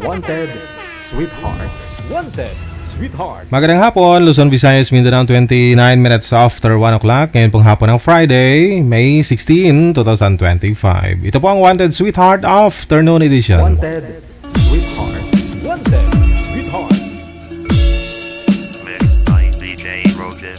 Wanted, Sweetheart. Wanted, Sweetheart. Magandang hapon, Luzon, Visayas, Mindanao, 29 minutes after 1 o'clock. Ngayon pong hapon ng Friday, May 16, 2025. Ito po ang Wanted Sweetheart Afternoon Edition. Wanted, Sweetheart. Wanted, Sweetheart. Mixed by DJ Rogan.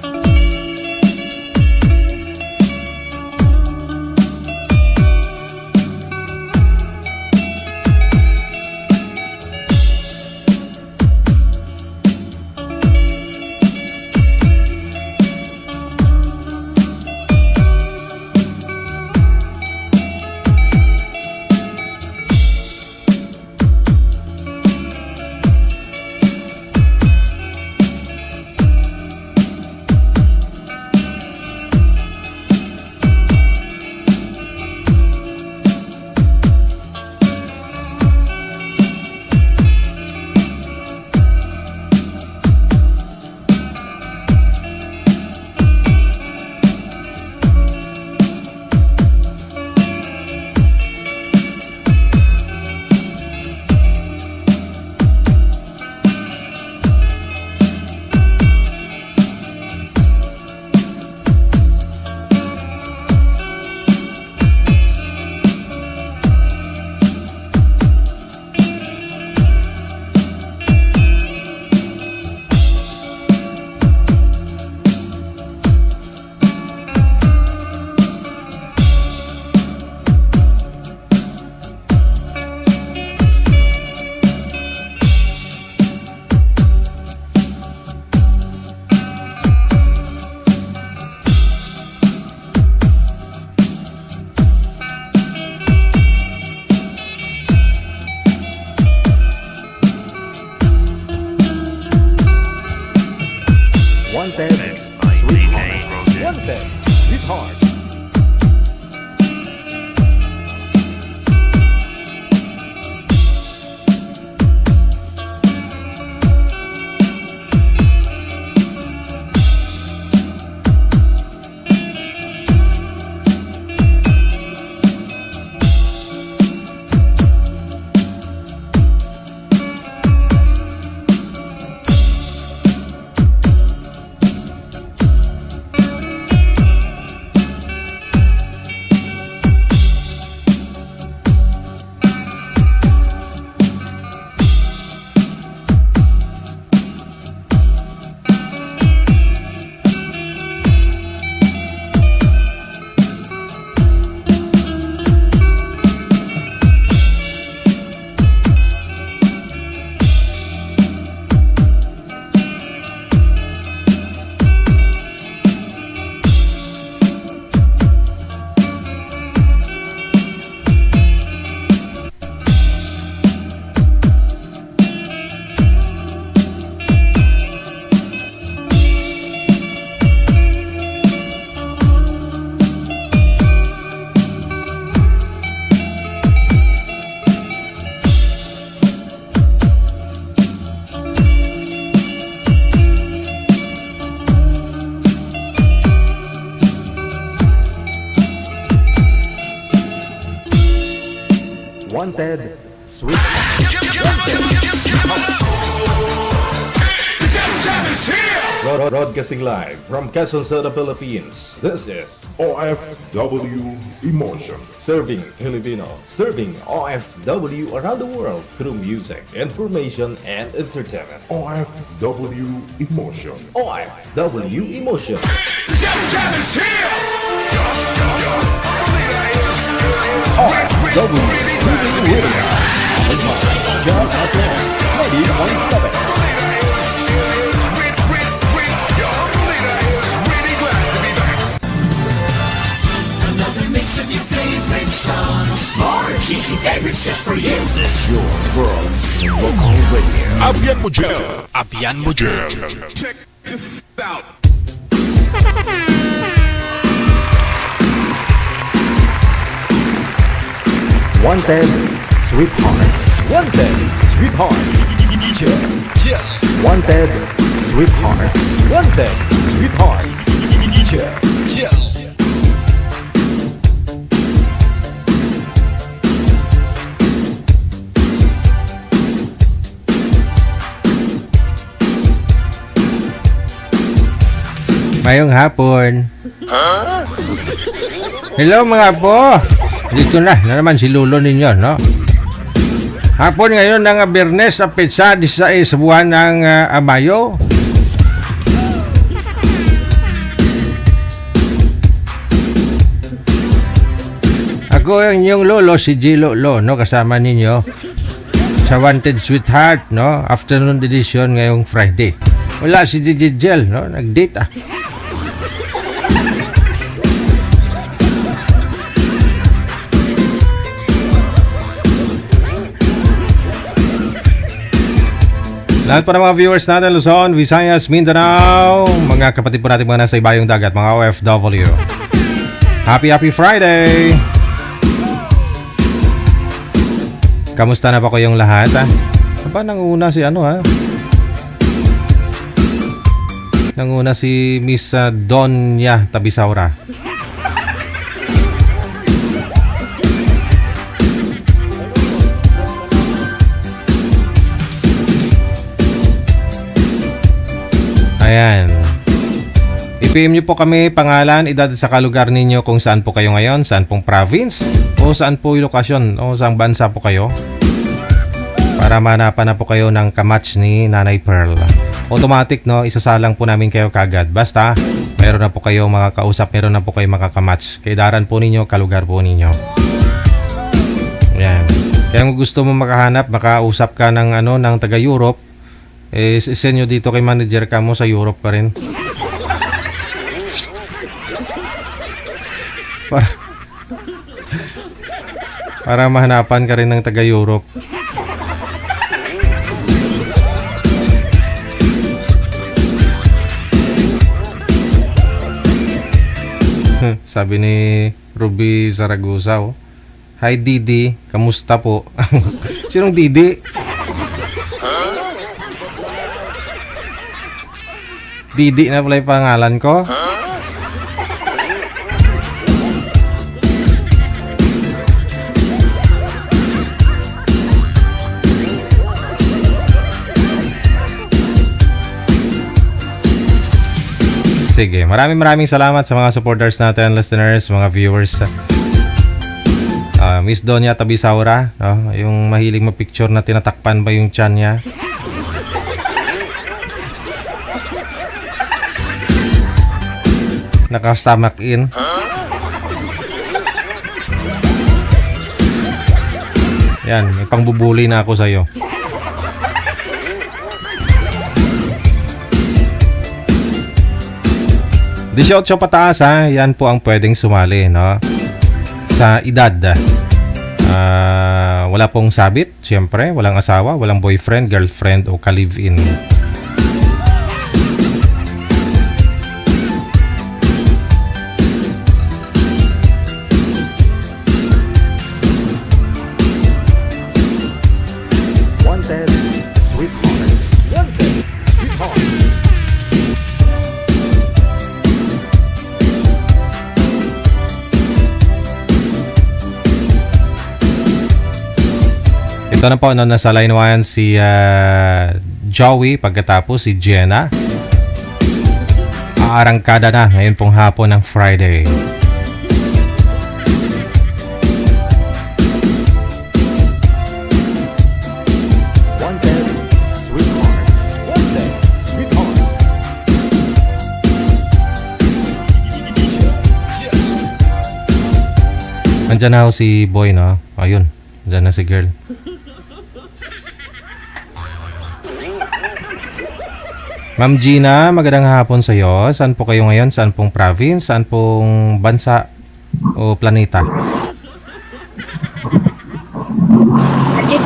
Wanted, Mixed by DJ Sweetheart. Rogan. Wanted, Sweetheart. Wanted, Sweetheart. Broadcasting live from Quezon City, Philippines. This is OFW Emotion. Serving Filipino, serving OFW around the world through music, information, and entertainment. OFW Emotion. OFW Emotion. OFW Radio. John Atlan, 90.7. Another mix of your favorite songs. More cheesy favorites just for you. This is your World Local Radio. Abyan mo dyan. Abyan mo dyan. Check this out. Wanted, Sweetheart. Wanted, Sweetheart. Wanted, Sweetheart. Wanted, Sweetheart. Mayong hapon. Hello mga po. Dito na naman si Lulo ninyo, no? Hapon ngayon ng Biyernes sa Petsa 16 sa buwan ng Mayo. Ako ang inyong lolo, si G. Lolo, no? Kasama ninyo sa Wanted Sweetheart, no? Afternoon edition ngayong Friday. Wala si DJ Gel, no? Nag-date, ah. Lahat po ng mga viewers natin, Luzon, Visayas, Mindanao, mga kapatid po natin mga nasa ibayong dagat, mga OFW. Happy Friday! Kamusta na ba kayong lahat, ha? Aba, nanguna si Nanguna si Miss Donya Tabisaura. Ayan. I-PM nyo po kami pangalan, edad sa kalugar ninyo kung saan po kayo ngayon, saan pong province, o saan po yung lokasyon, o saan bansa po kayo. Para manapan na po kayo ng kamatch ni Nanay Pearl. Automatic, no? Isasalang po namin kayo kagad. Basta, meron na po kayo makakausap, meron na po kayo makakamatch. Kaidaran po ninyo, kalugar po ninyo. Ayan. Kaya kung gusto mo makahanap, makausap ka ng, ng taga-Europe, send nyo dito kay manager ka mo sa Europe pa rin. Para mahanapan ka rin ng taga-Europe. Sabi ni Ruby Zaragoza, oh. Hi Didi, kamusta po? Sinong Didi? Didi na pala yung pangalan ko. Sige, maraming salamat sa mga supporters natin, listeners, mga viewers. Miss Donya Tabisaura, no? Yung mahilig mapicture na tinatakpan ba yung tiyan niya? Naka-stomach in. Yan, may pangbubuli na ako sa'yo. Di-shout pataas, ha. Yan po ang pwedeng sumali, no? Sa edad. Wala pong sabit, syempre. Walang asawa, walang boyfriend, girlfriend, o ka-live-in. Ito na po, nasa line 1 si Joey, pagkatapos si Jenna. Aarangkada na ngayon pong hapon ng Friday. Andyan na ho si Boy, no? Ayun, andyan na si girl. Ma'am Gina, magandang hapon sa iyo. Saan po kayo ngayon? Saan pong province? Saan pong bansa o planeta? Nandito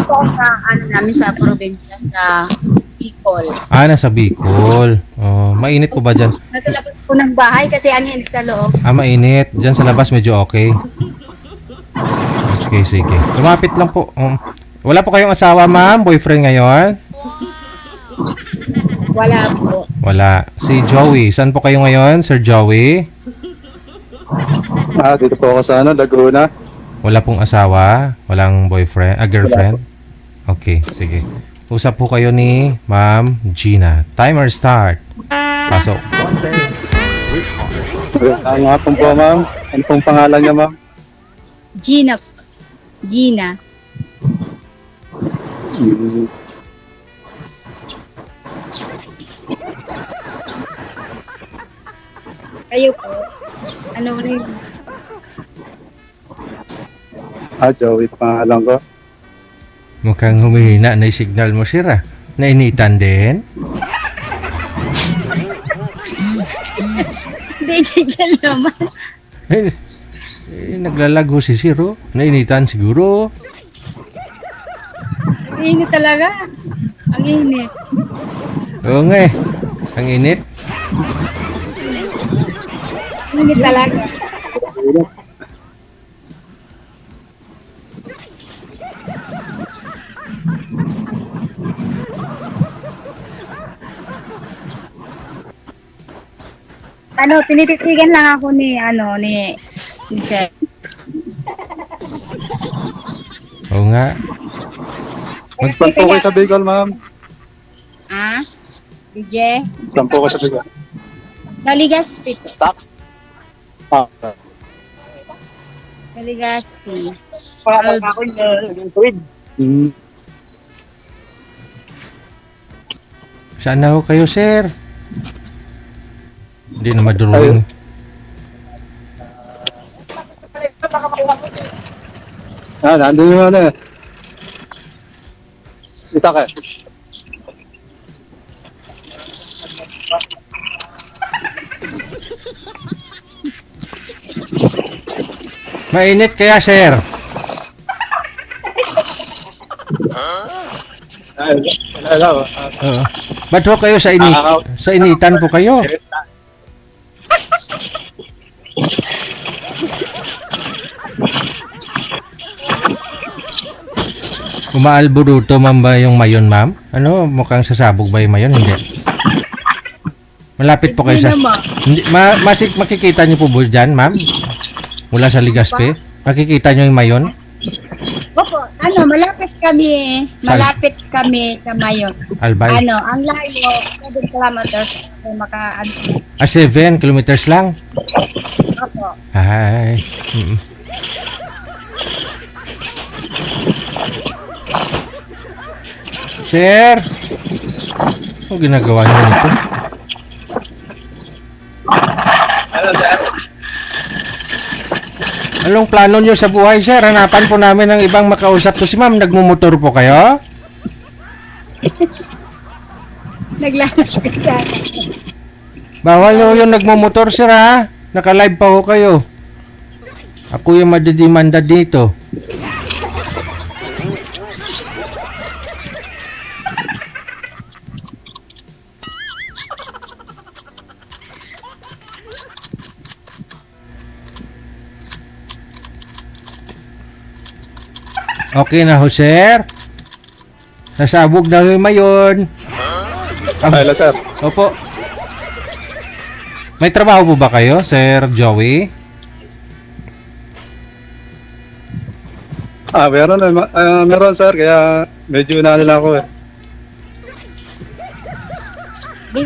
po ako sa namin sa probinsya sa Bicol. Nasa Bicol. Oh, mainit po ba dyan? Nasa labas po ng bahay kasi ang init sa loob. Mainit. Dyan sa labas medyo okay. Okay, sige. Lumapit lang po. Wala po kayong asawa, ma'am? Boyfriend ngayon? Wala po. Wala. Si Joey. Saan po kayo ngayon, Sir Joey? Dito po ako sa Laguna. Wala pong asawa? Walang boyfriend? Girlfriend? Okay, sige. Usap po kayo ni Ma'am Gina. Timer start. Pasok. sweetheart. Ang hapon po, ma'am. Ano pong pangalan niya, ma'am? Gina. Gina. Kayo po. Ano rin? Joey pangalan ko. Mukhang humihina na yung signal mo, sir, ah. Nainitan din? Hindi, dyan naman. Naglalago si sir, oh. Nainitan siguro. Ang init talaga. Ang init. Oo nga eh. Ang init. Ang init talaga. Ano, tinititigan lang ako ni Sir. Oo nga. Saan po kayo sa Bicol, ma'am? Ah? DJ? Saan po kayo sa Bicol? Sa Legazpi. Stop. Sa Legazpi. Hmm. Saan na ho kayo, sir? Hindi na madurong. Nandun yung ano eh. Itak eh. Mainit kaya, sir? Hello. Oo. Ba't ho kayo sa initan po kayo? Umaalburuto man ba yung mayon, ma'am? Ano, mukhang sasabog ba yung mayon? Hindi. Malapit po kayo sa... Hindi, makikita niyo po ba dyan, ma'am? Mula sa Legazpi? Makikita niyo yung mayon? Opo, malapit kami sa Mayon. Albay? Ang layo, 7 kilometers maka 7 kilometers lang? Opo. Ay. Sir! Ano ginagawa niyo nito? Anong plano niyo sa buhay, sir? Hanapan po namin ng ibang makausap to si ma'am. Nagmumotor po kayo? Naglalakad ka. Bawal nyo yung nagmumotor, sir, ha? Naka-live pa ho kayo. Ako yung madidimanda dito. Okay na ho, sir. Nasabog na ho yung mayon. Hello, sir. Opo. May trabaho po ba kayo, Sir Joey? Meron na. Meron, sir. Kaya medyo lang ako eh.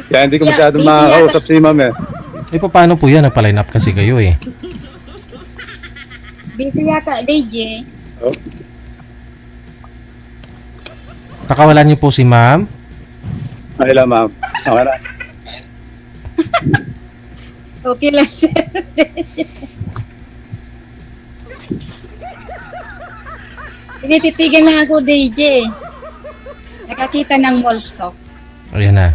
Kaya hindi ko masyadong makakausap si ma'am eh. Paano po yan? Nagpa-line up kasi kayo eh. Busy yata, DJ. Oh. Pakawalan niyo po si ma'am. Okay lang, ma'am. Okay lang. Okay lang, sir. Tinititigan lang ako, DJ. Nakakita ng mall stock. Ayan na.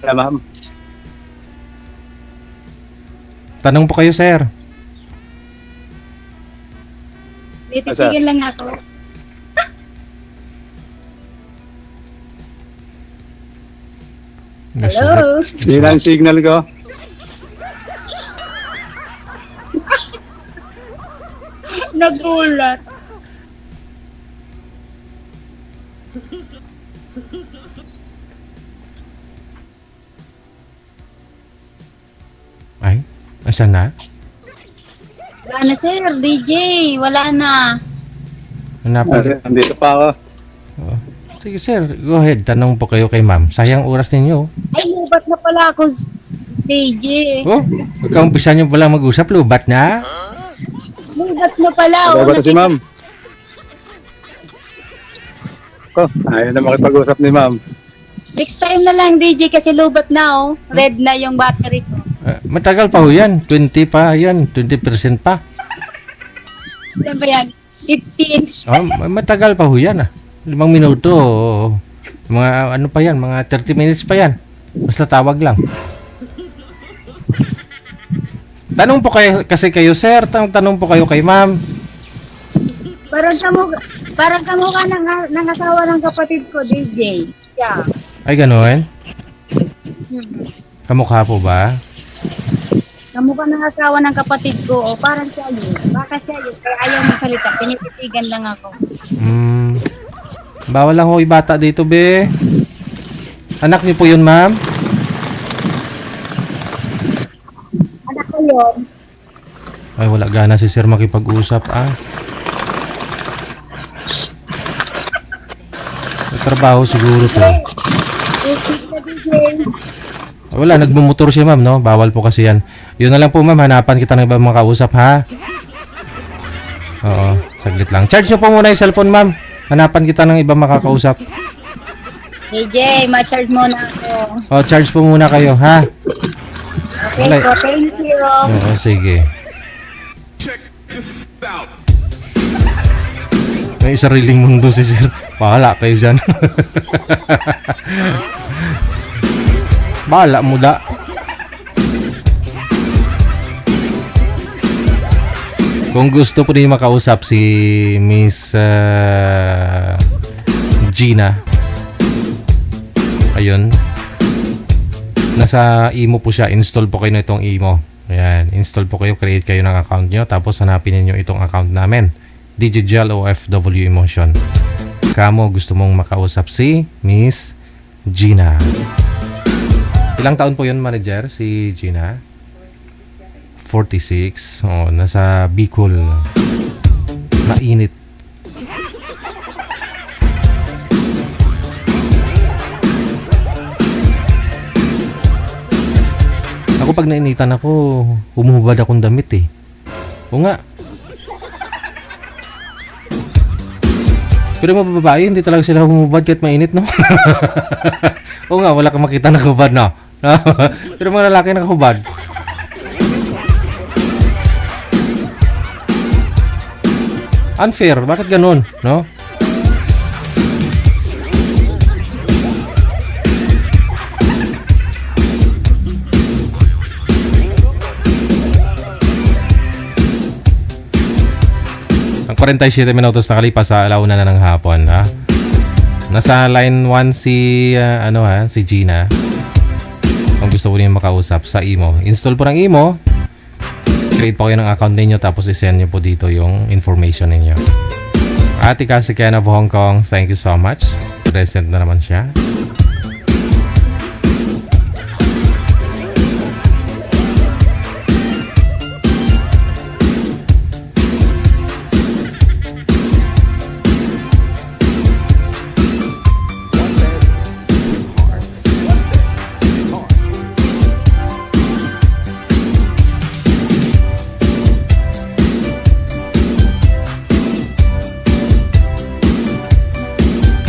Yeah, ma'am. Tanong po kayo, sir. Tinititigan lang ako. Hello? Hindi na ang signal ko. Nagulat. Ay, asan na? Wala na, sir. DJ, wala na. Hanapan. Nandito pa ako. Oh. Sige, sir. Go ahead. Tanong po kayo kay ma'am. Sayang oras ninyo. Ay, lubat na pala ako. DJ. Oh, magkaumpisa niyo pala mag-usap, lubat na. Lubat na pala. Bago si ma'am. Oh, ayaw na makipag-usap ni ma'am. Next time na lang, DJ, kasi lubat na, oh. Red na yung battery ko. Matagal pa ho yan. 20 pa yan. 20% pa. Ano ba yan? 15. Oh, matagal pa ho yan 5 minuto. Mga ano pa yan, mga 30 minutes pa yan. Basta tawag lang. Tanong po kayo kasi kayo, sir. Tanong po kayo kay ma'am. Parang kamukha ng asawa ng kapatid ko, DJ. Yeah. Ay, gano'n? Hmm. Kamukha po ba? Kamukha ng asawa ng kapatid ko, o parang siya yun. Baka siya yun, kaya ayaw magsalita. Pinipitigan lang ako. Bawal lang ho ibata dito, be. Anak niyo po yun, ma'am? Anak ko yun. Ay, wala gana si sir makipag-usap, May trabaho siguro to. Wala, nagmumotor siya, ma'am, no? Bawal po kasi yan. Yun na lang po, ma'am. Hanapan kita ng ibang makausap, ha? Oo, saglit lang. Charge nyo po muna yung cellphone, ma'am. Hanapan kita ng ibang makakausap. DJ, ma-charge muna ako. O, charge po muna kayo, ha? Okay Wala. po, thank you. Oo, sige. Check this out. May sariling mundo si sir. Bahala kayo dyan. Bahala mo da. Kung gusto po niyo makausap si Miss Gina, ayun, nasa imo po siya. Install po kayo na itong imo. Ayan, install po kayo, create kayo ng account nyo, tapos hanapin niyo itong account namin, Digigel OFW Emotion. Kamo gusto mong makausap si Miss Gina. Ilang taon po yun, manager, si Gina? 46. Oh, nasa Bicol. Mainit. Ako pag nainitan ako, humuhubad akong damit eh. O nga. Pero mga babae, hindi talaga sila humubad kahit mainit, no? O nga, wala kang makita na hubad, no? Pero mga lalaki nakahubad. Unfair, bakit ganun, no? Ang 47 minutos nakalipas sa alauna na ng hapon, ha? Nasa line 1 si si Gina. Kung gusto ko niyo makausap sa imo, install po ng imo. Create po kayo ng account ninyo, tapos i-send nyo po dito yung information ninyo. Ate Kasi Ken of Hong Kong, thank you so much. Present na naman siya.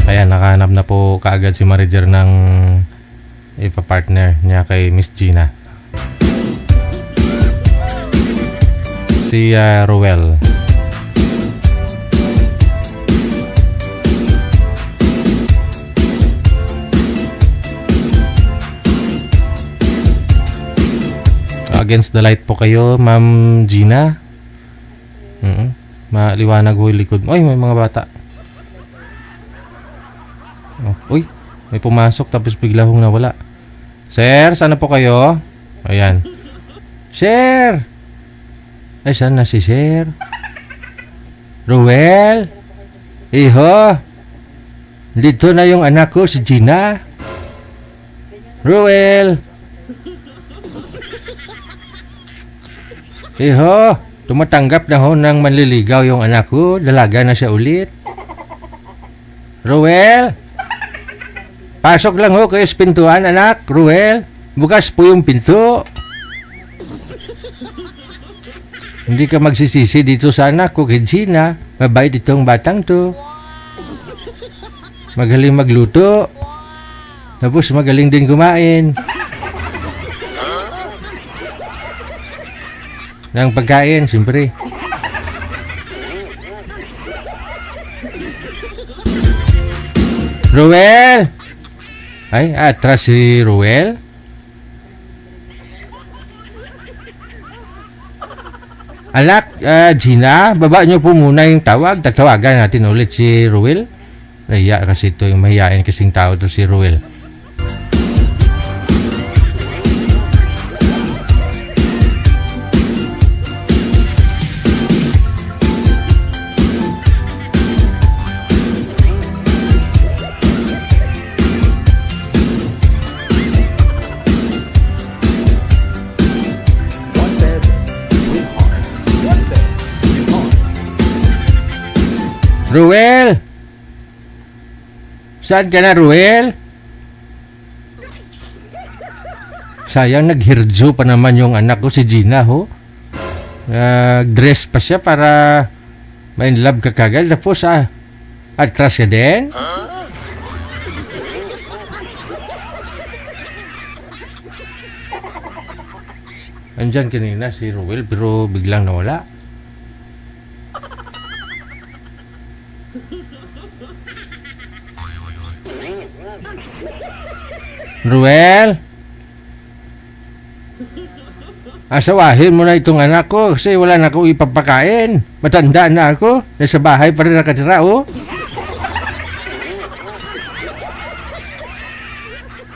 Ayan, nakahanap na po kaagad si manager ng ipa-partner niya kay Miss Gina. Si Ruel. Against the light po kayo, Ma'am Gina. Maliwanag ho yung likod. Ay, may mga bata. Oh, uy, may pumasok tapos bigla hong nawala. Sir, sana po kayo? Ayan. Sir! Ay, saan na si Sir? Ruel? Iho? Dito na yung anak ko, si Gina. Ruel! Iho, tumatanggap na ho ng manliligaw yung anak ko. Dalaga na siya ulit. Ruel? Pasok lang ho kayo sa pintuan, anak. Ruel? Bukas po yung pinto. Hindi ka magsisisi dito sa anak ko, kay Gina. Mabait itong batang to. Magaling magluto. Tapos magaling din kumain. Ng pagkain, siyempre. Ruel! Ay, atras si Ruel. Anak, Gina, baba nyo po muna yung tawag. Tatawagan natin ulit si Ruel. Nahiya kasi ito yung mahihain kasing tao to si Ruel. Ruel! Saan ka na, Ruel? Sayang, naghirdyo pa naman yung anak ko, si Gina, ho. Dress pa siya para ma-in love ka kagad. Tapos, atras ka din? Andyan kanina si Ruel, pero biglang nawala. Ruel, asawahin mo na itong anak ko kasi wala na akong ipapakain. Matanda na ako. Nasa bahay pa rin nakatira, oh.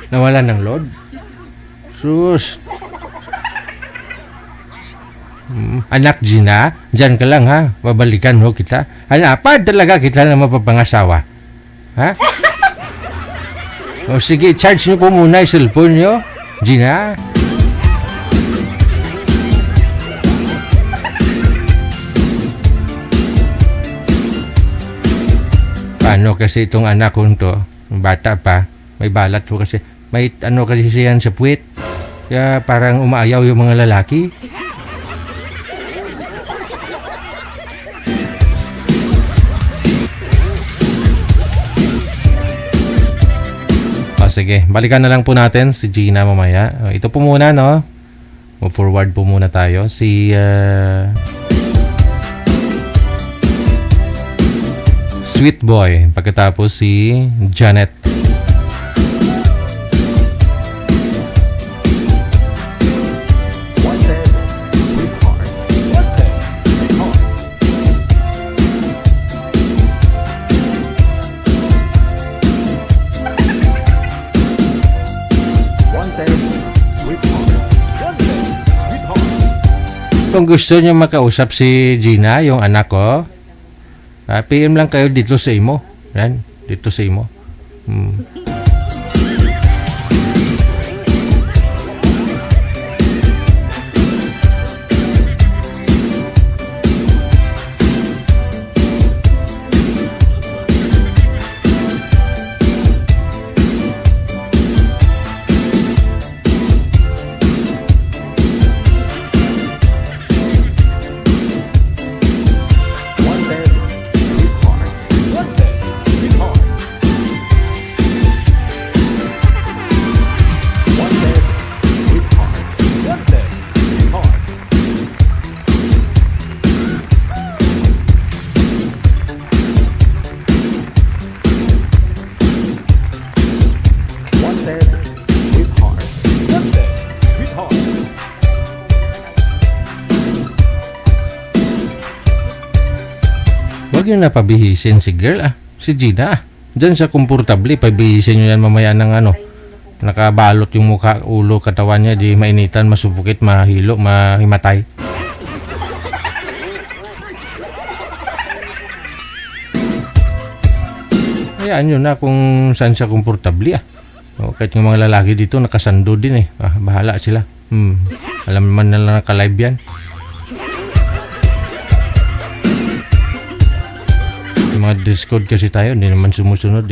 Nawala ng load. Sus. Anak Gina, dyan ka lang, ha. Babalikan ho kita. Hanapan talaga kita na mapapangasawa. Ha? O sige, charge nyo po muna yung cellphone nyo, Gina. Paano kasi itong anak ko to, bata pa, may balat po kasi, may ano kasi siyan sa puwet. Kaya parang umaayaw yung mga lalaki. Sige, balikan na lang po natin si Gina mamaya. Ito po muna, no? Move forward po muna tayo. Si Sweet Boy. Pagkatapos si Janet. Kung gusto niyo makausap si Gina, yung anak ko, PM lang kayo dito sa imo. Yan, dito sa imo. Huwag yung napabihisin si girl, si Gina. Diyan sa komportable, pabihisin nyo yan mamaya ng ano. Nakabalot yung mukha, ulo, katawan niya, di mainitan, masupukit, mahilo, mahimatay. Hayaan nyo na kung saan siya komportable, O, kahit yung mga lalaki dito, nakasando din, bahala sila. Alam naman nila naka-live yan. Mga Discord kasi tayo, hindi naman sumusunod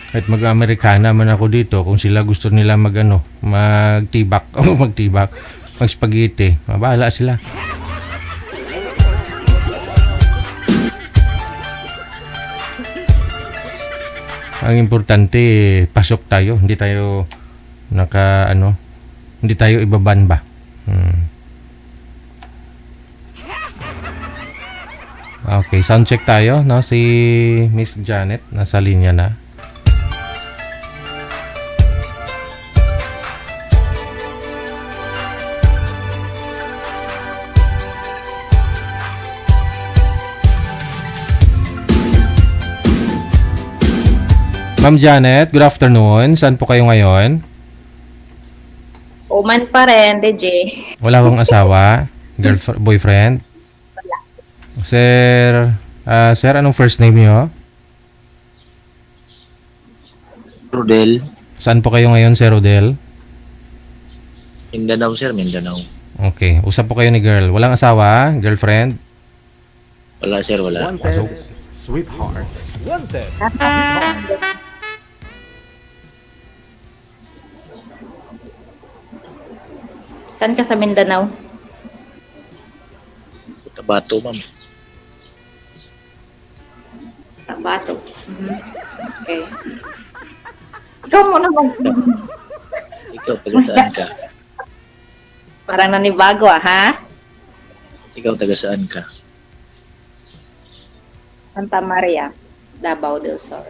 Kahit mag-Amerikana man ako dito, kung sila gusto nila magtibak o magtibak, mag-spaghetti, mabahala sila. Ang importante, pasok tayo, hindi tayo hindi tayo ibaban ba. Okay, sound check tayo, no? Si Miss Janet nasa linya na. Ma'am Janet, good afternoon. Saan po kayo ngayon? Uman pa rin, DJ. Wala akong asawa? Boyfriend? Sir, sir, anong first name niyo? Rodel. Saan po kayo ngayon, Sir Rodel? Mindanao, sir. Mindanao. Okay, usap po kayo ni girl. Walang asawa? Girlfriend? Wala, sir. Wala. Wanted, sweetheart. Wanted, sweetheart. Saan ka sa Mindanao? Tabato, ma'am. Tabato. Okay. Ikaw muna mag... Ikaw, taga saan ka? Parang nanibago ha? Ikaw, taga saan ka? Santa Maria, Davao del Sur.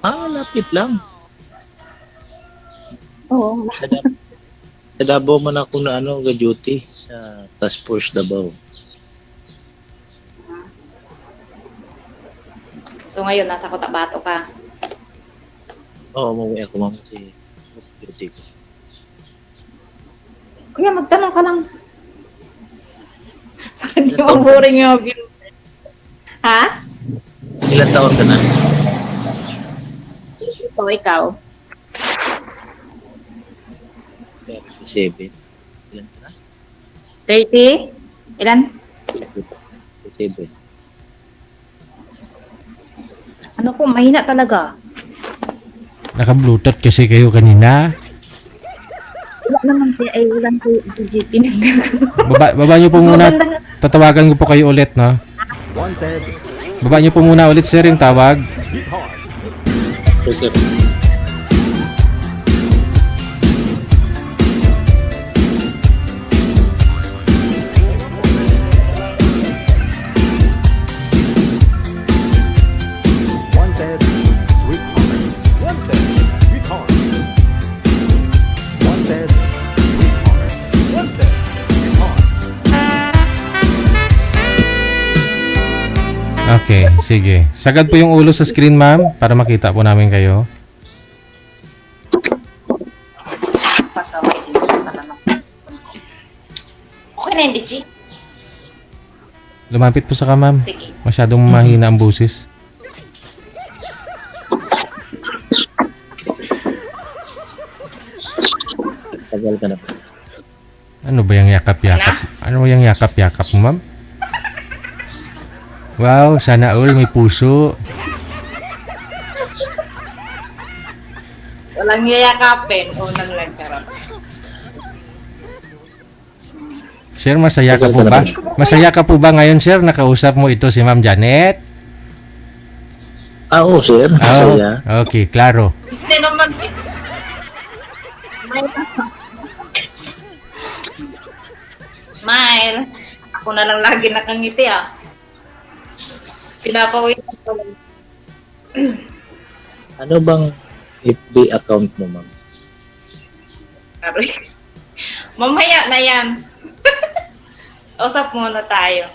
Lapit lang. Oo. Sa Davao man ako na ga-duty. Sa Task Force Davao. So ngayon, nasa Cotabato ka. Oo, umuwi ako, ma'am. Kasi duty ko. Kuya, magtanong ka lang. Para di maboring yung view. Ha? Ilan taon ka na? Ikaw. 37. Ilan ka na? 30? Ilan? 37. Ano po, mahina talaga. Naka-bluetooth kasi kayo kanina. Wala naman siya, ay walang ko GP. Baba niyo po muna. Tatawagan ko po kayo ulit, no? Wanted, Baba niyo po muna ulit, sir, yung tawag. sweetheart. So, sir. Wanted, sweetheart. Wanted, sweetheart. Wanted, sweetheart. Wanted, sweetheart. Okay, sige. Sagad po yung ulo sa screen, ma'am, para makita po namin kayo. Pasaway din sa tanong. Okay na hindi, G? Lumapit po sa ka, ma'am. Sige. Masyadong mahina ang busis. Tagal ka na. Ano ba yung yakap-yakap? Ano ba yung yakap-yakap mo, ma'am? Wow, sana all may puso. Walang yayakapin. Unang lang charot. Sir, masaya ka po ba? Masaya ka po ba ngayon, sir? Nakausap mo ito si Ma'am Janet? Oo, sir. Oh, Masaya. okay, klaro. Hindi naman. Smile. Ako na lang lagi nakangiti ah. Pinapawin ko lang. Ano bang FB account mo, ma'am? Aroy. Mamaya na yan. Usap muna tayo.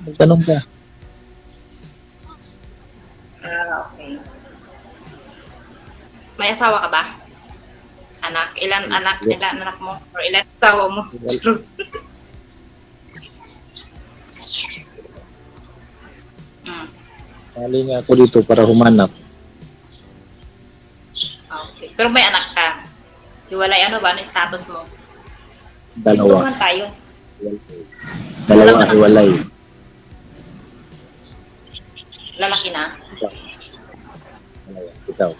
Magtanong ka. Okay. May asawa ka ba? Anak? Ilan anak mo? Or ilan asawa mo? Mali nga ako dito para humanap. Okay. Pero may anak ka. Hiwalay ano ba? Ano yung status mo? Dalawa. Tulungan tayo. Dalawa hiwalay. Lalaki na. Ikaw.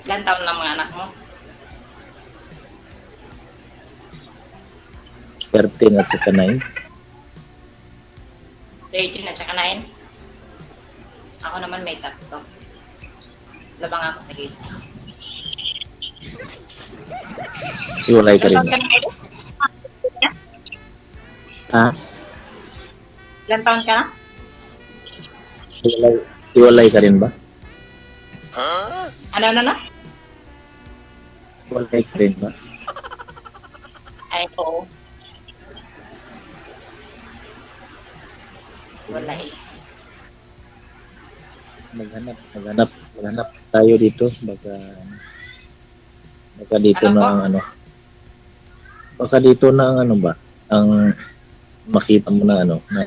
Ilan taon na mga anak mo? 13 at saka 9. 13 at saka 9? Ako naman may 3. Labang ako sa isa. Iwalay ka rin. Ilan taon ka na kayo? Ha? Ilan taon ka na? Iwalay ka rin ba? Ano na? Iwalay ka rin ba? Ay, oo. Wala eh. Maghanap tayo dito. Baka dito Ano na po? ang ano. Baka dito na ang ano ba? Ang makita mo na ano, na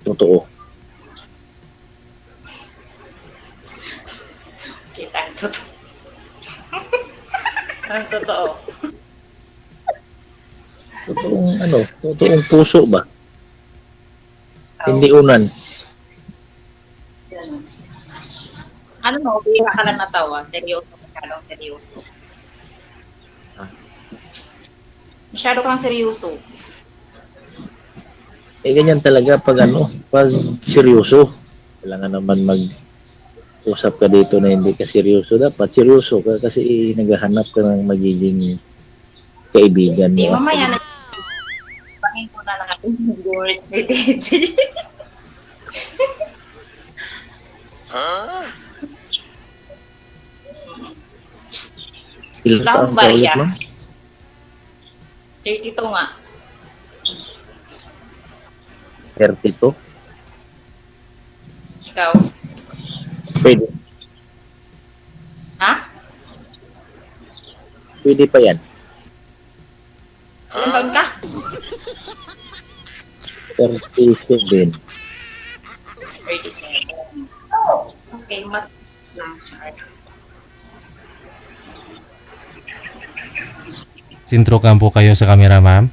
totoo. Kita ang totoo. Ang totoo. Totoong puso ba? Hindi unan. Ano mo, bira ka lang natawa. Seryoso, masyadong seryoso. Masyado kang seryoso. Eh ganyan talaga pag seryoso. Kailangan naman mag-usap ka dito na hindi ka seryoso. Dapat seryoso ka kasi naghahanap ka ng magiging kaibigan Di, mo. mamaya na pangin ko na lang akong viewers ni DJ. Ilang Lang taon ba ka ulit, yan? ma'am? 32 nga. 32? Ikaw? Pwede. Ha? Pwede pa yan. Ilan taon ka? 37. 37. Oh, okay. Mas lang. Sintro po kayo sa camera, ma'am.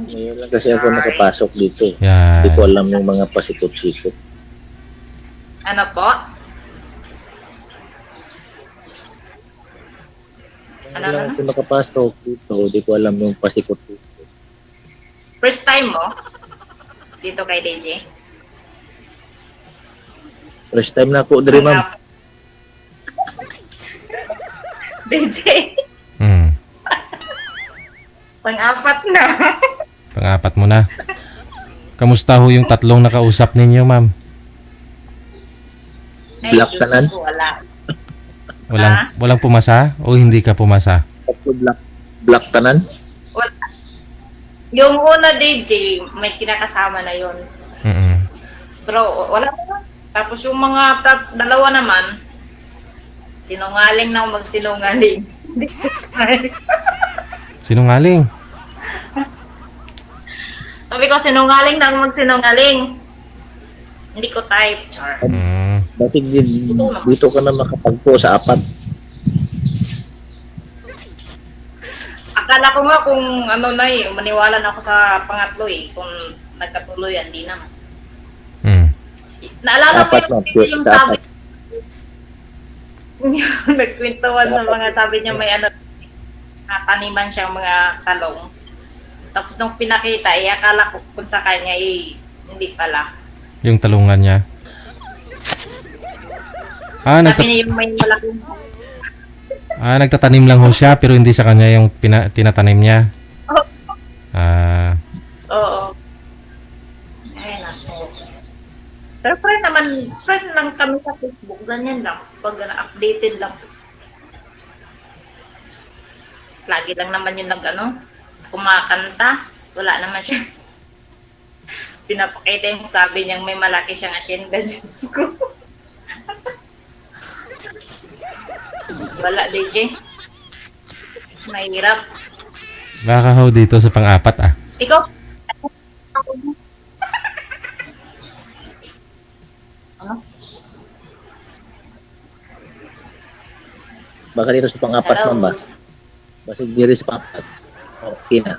Ngayon lang kasi ako nakapasok dito. Yan. Hindi ko alam yung mga pasikot-sikot. Ano po? Ngayon lang ako nakapasok dito. Hindi ko alam yung pasikot-sikot. First time mo? Dito kay DJ? First time na ako, Dre, ma'am. DJ? Hmm. Pang-apat na. Pang-apat mo na. Kamusta ho yung tatlong nakausap ninyo, ma'am? Ay, Black Diyos tanan? ko, wala. Walang pumasa o hindi ka pumasa? Black tanan? Wala. Yung una DJ, may kinakasama na yon. Mm-mm. Pero wala naman. Tapos yung mga dalawa naman, sinungaling na magsinungaling. Sinungaling. Sabi ko, sinungaling na magsinungaling. Hindi ko type, char. Mm. Bakit dito ka na makapagpo sa 4? Akala ko nga kung ano na maniwala na ako sa pangatlo kung nagkatuloy yan, di naman. Mm. Naalala ko 4 na, yung sa sabi, yung nagkwentuhan sa mga sabi niya may taniman siyang mga talong. Tapos nung pinakita, akala ko kung sa kanya, hindi pala. Yung talungan niya. Sabi niya yung may malaking Nagtatanim lang ho siya pero hindi sa kanya yung tinatanim niya. Oo. Ay, naku. Pero friend lang kami sa Facebook. Ganyan lang. Pag updated lang. Lagi lang naman yung kumakanta. Wala naman siya. Pinapakita yung sabi niyang may malaki siyang asyenda. Diyos ko. Wala, DJ. Mahirap. Baka ho dito sa pang-4 Ikaw? Ano? Baka dito sa pang-4 Hello? ma'am ba? Basta diri sa pang-4. Okay na.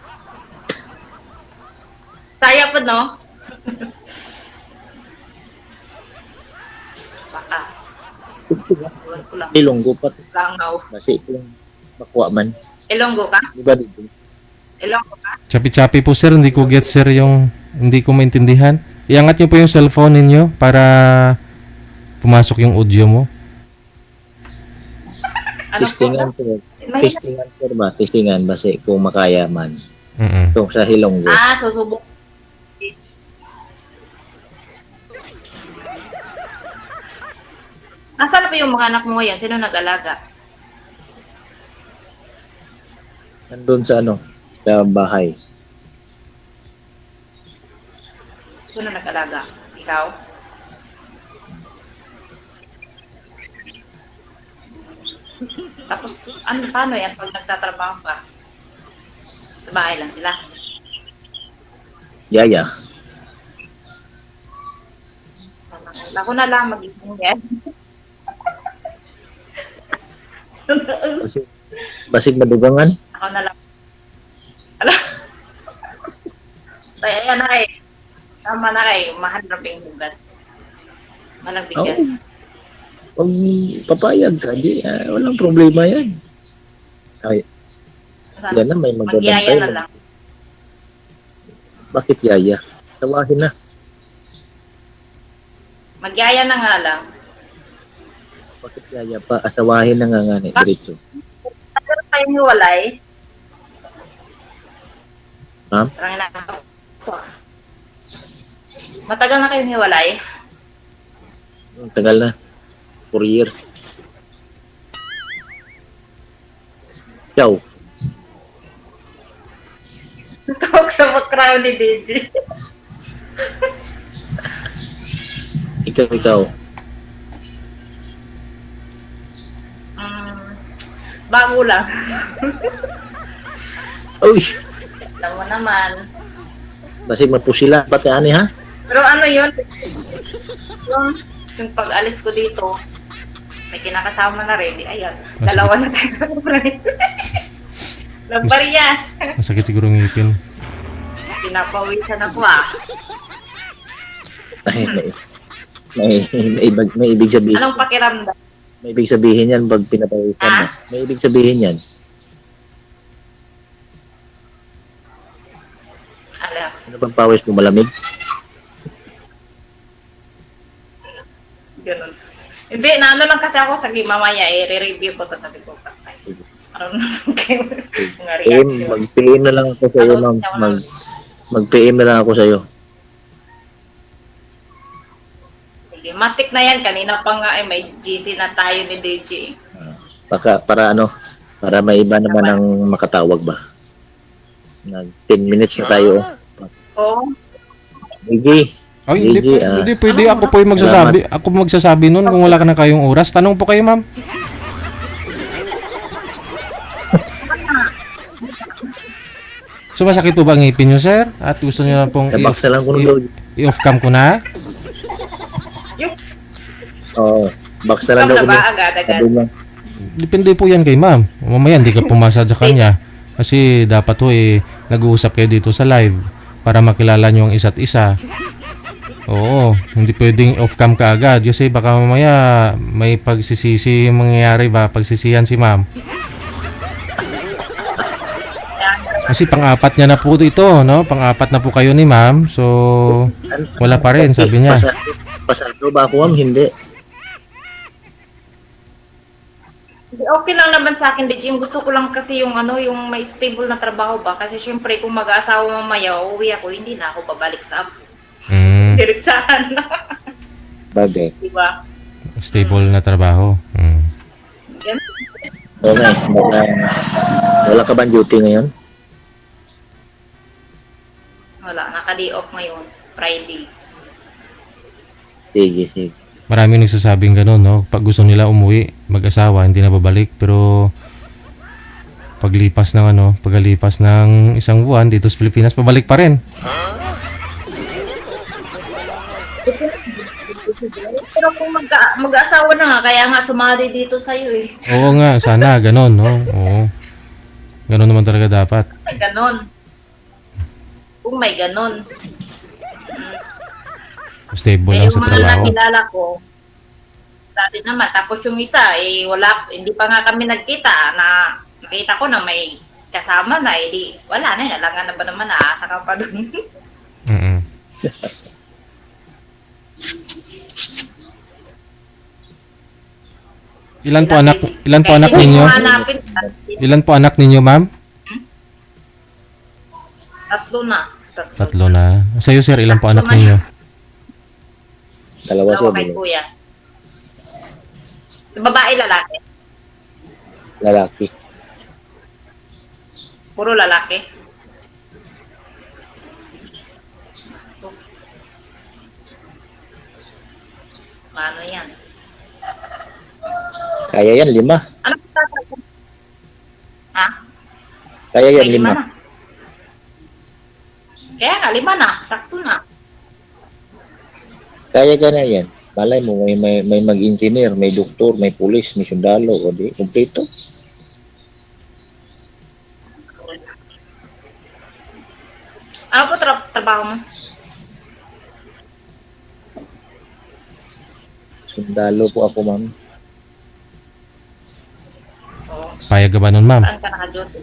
Saya po, no? Baka. Iwan ko lang. Ilonggo pa. Langaw. Kasi kung makuha man. Ilonggo ka? Di ba dito? Ilonggo ka? Chapi-chapi po sir, hindi ko get sir yung hindi ko maintindihan. Iangat niyo po yung cellphone ninyo para pumasok yung audio mo. Ano Testingan po? ko. May- Testingan ko ba? Testingan ba kung makaya man. Mm. Kung sa Hilonggo. Susubok. Nasaan pa yung mga anak mo ngayon? Sino nag-alaga? Nandun sa ano? Sa bahay. Sino nag-alaga? Ikaw? Tapos, paano yan pag nagtatrabaho ka? Sa bahay lang sila. Yaya. Ako na lang mag-isang yan. Basig madugangan. Ako na lang. Ala. Ay, ayan na kayo. Tama na kayo. Mahanap yung bugas. Malang bigas. Pag papayag ka, walang problema yan. Ay, yan na, may Magyaya magbabantay. na lang. Bakit yaya? Tawahin na. Magyaya na nga lang. Bakit yaya pa? Asawahin na nga ni diretso. Matagal na kayong hiwalay. Ma'am? Parang na. Matagal na kayong hiwalay. Tagal na. 4 years. Ciao. Tawag sa background ni DJ. Ikaw. Bago lang. Uy! Alam mo naman. Basig mapusila. Pati ani ha? Pero ano yun? Yung pag-alis ko dito, may kinakasama na rin. Ayan, dalawa na tayo. Lagbariya. Masakit siguro ng ngipin. Pinapawisan ako ah. Ay, may ibig sabihin. Anong pakiramdam? May ibig sabihin yan pag pinapawisan na. May ibig sabihin yan. Alam. Ano bang pawis mo? Malamig? Ganun. Hindi, naano lang kasi ako sa mamaya re-review ko to sabi ko. Ano naman kayo? Mga reaction. Mag-PM na lang ako sa iyo, ma'am. Mag-PM na lang ako sa iyo. Sige, matik na yan. Kanina pa nga may GC na tayo ni DJ. Para may iba naman ang makatawag ba. Nag 10 minutes na tayo. Oo. Gigi. Ay, hindi pwede. Ako po yung magsasabi. Ako magsasabi nun kung wala ka na kayong oras. Tanong po kayo, ma'am. So, masakit po ba ang ngipin nyo, sir? At gusto nyo na pong Tabak na lang ko nung i-off cam ko na? Oo. Box na lang daw ko. Agad-agad. Depende po yan kay ma'am. Mamaya hindi ka pumasa sa kanya. Kasi dapat ho nag-uusap kayo dito sa live para makilala nyo ang isa't isa. Oo, hindi pwedeng off-cam ka agad. Kasi baka mamaya may pagsisisi mangyayari ba, pagsisihan si ma'am. Kasi pang-apat niya na po ito, no? Pang-apat na po kayo ni ma'am. So, wala pa rin, sabi niya. Pasado ba ako, ma'am? Hindi. Okay lang naman sa akin, DJ. Yung gusto ko lang kasi yung yung may stable na trabaho ba? Kasi syempre kung mag-aasawa mamaya, uuwi ako, hindi na ako babalik sa apo. Diretsahan na. Bagay. Diba? Stable na trabaho. Yan. Okay. Wala ka ba duty ngayon? Wala, naka-day off ngayon. Friday. Sige. Maraming nagsasabing gano'n, no? Pag gusto nila umuwi, mag-asawa, hindi na babalik. Pero paglipas ng isang buwan dito sa Pilipinas, pabalik pa rin. Pero kung mag-asawa na nga, kaya nga sumali dito sa'yo eh. Oo nga, sana gano'n, no? Oo. Gano'n naman talaga dapat. May ganon. Kung may ganon. Stable Eh, lang yung sa mga trabaho. nakilala ko, dati naman. Tapos yung isa, wala, hindi pa nga kami nagkita na nakita ko na may kasama na, di, wala na, nalangan na ba naman, naasa ka pa dun. Mm. Ilan po anak ninyo? Ilan po anak ninyo, ma'am? Tatlo na. Tatlo na. Sa'yo, sir, ilan po anak ninyo? Dalawa Dalawa sir. kay kuya. Babae, lalaki. Lalaki. Puro lalaki. Ano yan? Kaya yan, 5. Ano pa tatapos? Ha? Kaya yan, May 5. na. Kaya nga, 5 na. Sakto na. Kaya ka na yan. Malay mo, may mag-engineer, may doktor, may pulis, may sundalo, o di, kumpleto. Ano po trabaho mo? Sundalo po ako, ma'am. Payag ka ba nun, ma'am? Saan ka naka-duty?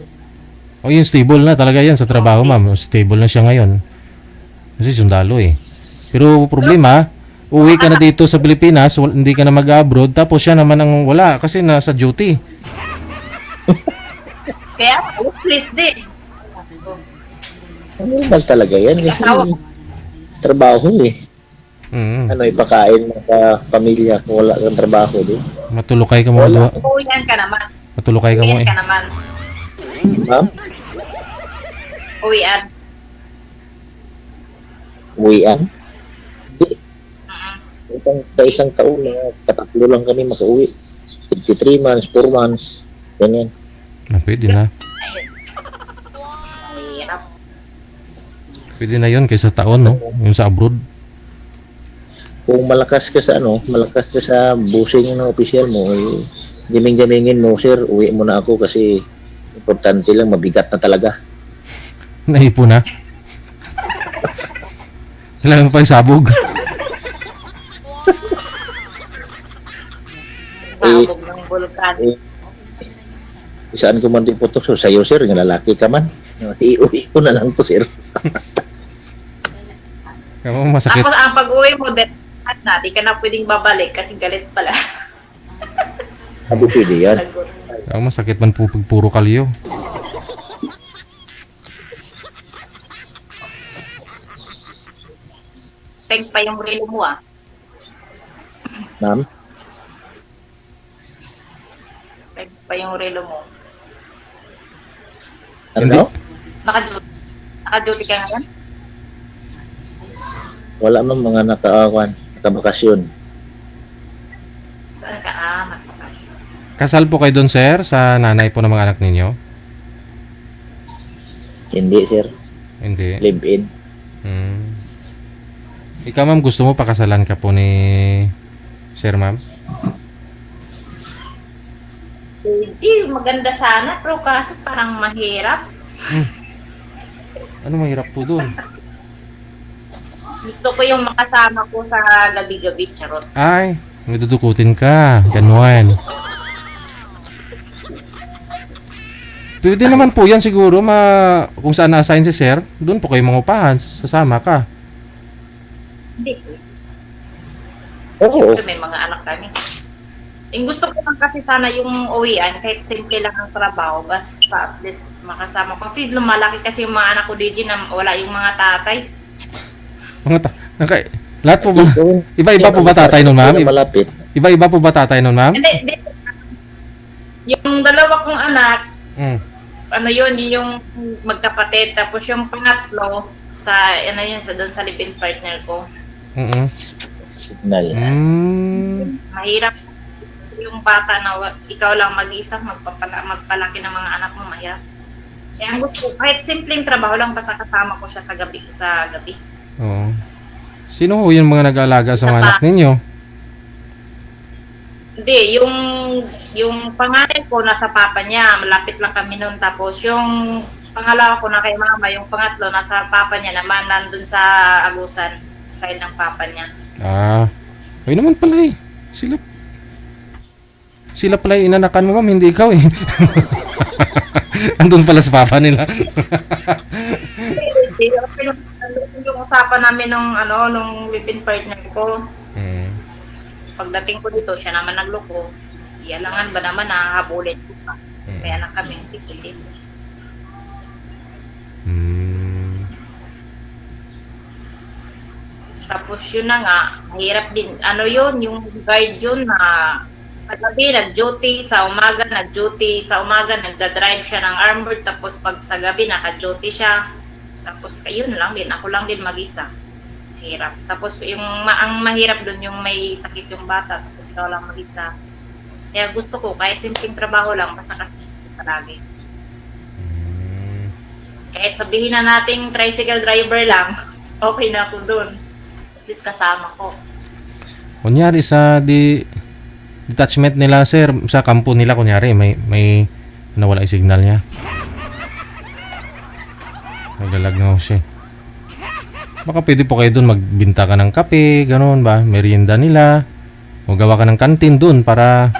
O yun, stable na talaga yan sa trabaho, ma'am. Stable na siya ngayon. Kasi sundalo eh. Pero problema, uwi ka na dito sa Pilipinas, hindi ka na mag-abroad, tapos siya naman ang wala kasi nasa duty. Kaya, please din. Normal talaga yan kasi Asawa. trabaho eh. Mm. Ano, ipakain mo sa pamilya kung wala kang trabaho, di? Matulukay ka mo. Uwian ka naman. Matulukay ka mo Uwian eh. ka naman. Ma'am? Uwian. Uwian? Sa isang taon na katatlo lang kami makauwi. 53 months, 4 months, ganyan. Pwede na. Mahirap. Pwede na yun kaysa taon, no? Yung sa abroad. Kung malakas ka sa malakas ka sa busing ng opisyal mo, jaming-jamingin mo, sir, uwi mo na ako kasi importante lang, mabigat na talaga. Naipo na. Kailangan pa yung sabog. Sabog ng bulkan. Saan ko man din putok, so sa'yo, sir, yung lalaki ka man. Iuwi ko na lang to, sir. Kamo masakit. Tapos ang pag-uwi mo, na, di ka na pwedeng babalik kasi galit pala. Sabi pwede yan. Kamo masakit man po pag puro kalyo. Peng pa yung relo mo ah. Ma'am? Peng pa yung relo mo. Ano? Naka-duty ka ngayon? Wala man mga nakabakasyon. Saan ka? Magpapasyon. Kasal po kayo doon, sir, sa nanay po ng mga anak ninyo? Hindi, sir. Hindi. Live-in. Ikaw, ma'am, gusto mo pakasalan ka po ni sir, ma'am? Gee, maganda sana, pero kaso parang mahirap. Ano mahirap po doon? Gusto ko yung makasama ko sa gabi-gabi, charot. Ay, may dudukutin ka. Ganuan. Pwede naman po yan siguro kung saan na-assign si sir, doon po kayo mangupahan. Sasama ka. Hindi. Oo. Kasi may mga anak kami. Yung gusto ko lang kasi sana yung uwian, kahit simple lang ang trabaho, basta at least makasama ko. Kasi lumalaki kasi yung mga anak ko, DJ, na wala yung mga tatay. Lahat po ba? Iba-iba po ba tatay nun, ma'am? Malapit. Iba-iba po ba tatay nun, ma'am? Hindi. Yung dalawa kong anak, ano yun, yung magkapatid. Tapos yung pangatlo, sa doon sa live-in partner ko. Signal. Mahirap yung bata na ikaw lang mag-isa, magpalaki ng mga anak mo, mahirap. Kaya ang gusto, kahit simpleng trabaho lang, basta kasama ko siya sa gabi. Oo. Sino ho yung mga nag-aalaga sa mga anak ninyo? Hindi, yung pangalan ko nasa papa niya, malapit lang kami noon. Tapos yung pangalawa ko na kay mama, yung pangatlo nasa papa niya naman, nandun sa Agusan, sa side ng papa niya. Ay naman pala eh. Sila Sila pala yung inanakan mo, ma'am, hindi ikaw eh. Andun pala sa papa nila. Yung usapan namin nung live-in partner ko. Mm. Pagdating ko dito, siya naman nagloko. Iyalangan ba naman nahahabulin ko pa. Kaya na kami tikilit. Mm. Tapos yun na nga, mahirap din. Ano yun, yung guard yun na sa gabi nag-duty, sa umaga nag-duty, sa umaga nagda-drive siya ng armored, tapos pag sa gabi naka-duty siya. Tapos ayun lang din, ako lang din mag-isa. Mahirap. Tapos yung ang mahirap dun yung may sakit yung bata, tapos ikaw lang mag-isa. Kaya gusto ko, kahit simpleng trabaho lang, basta kasi palagi. Kahit sabihin na nating tricycle driver lang, okay na ako dun. At least kasama ko. Kunyari sa detachment nila, sir, sa kampo nila, kunyari, may nawala yung signal niya. Nagalag na ako siya. Baka pwede po kayo dun magbinta ka ng kape, ganun ba? Merienda nila. O gawa ka ng kantin dun para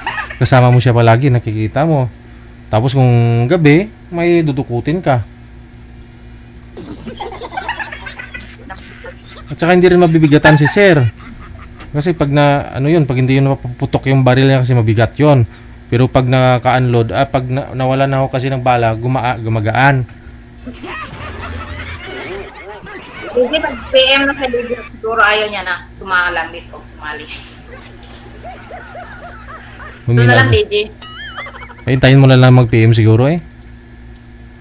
kasama mo siya palagi, nakikita mo. Tapos kung gabi, may dudukutin ka. At saka hindi rin mabibigatan si sir. Kasi pag pag hindi yun napaputok yung baril niya kasi mabigat yun. Pero pag naka-unload, pag nawala na ako kasi ng bala, gumagaan. Hindi, pag-PM na sa video, siguro ayaw niya na sumalang dito, sumali. Doon na lang, DJ. Ay, hintayin mo na lang mag-PM siguro eh.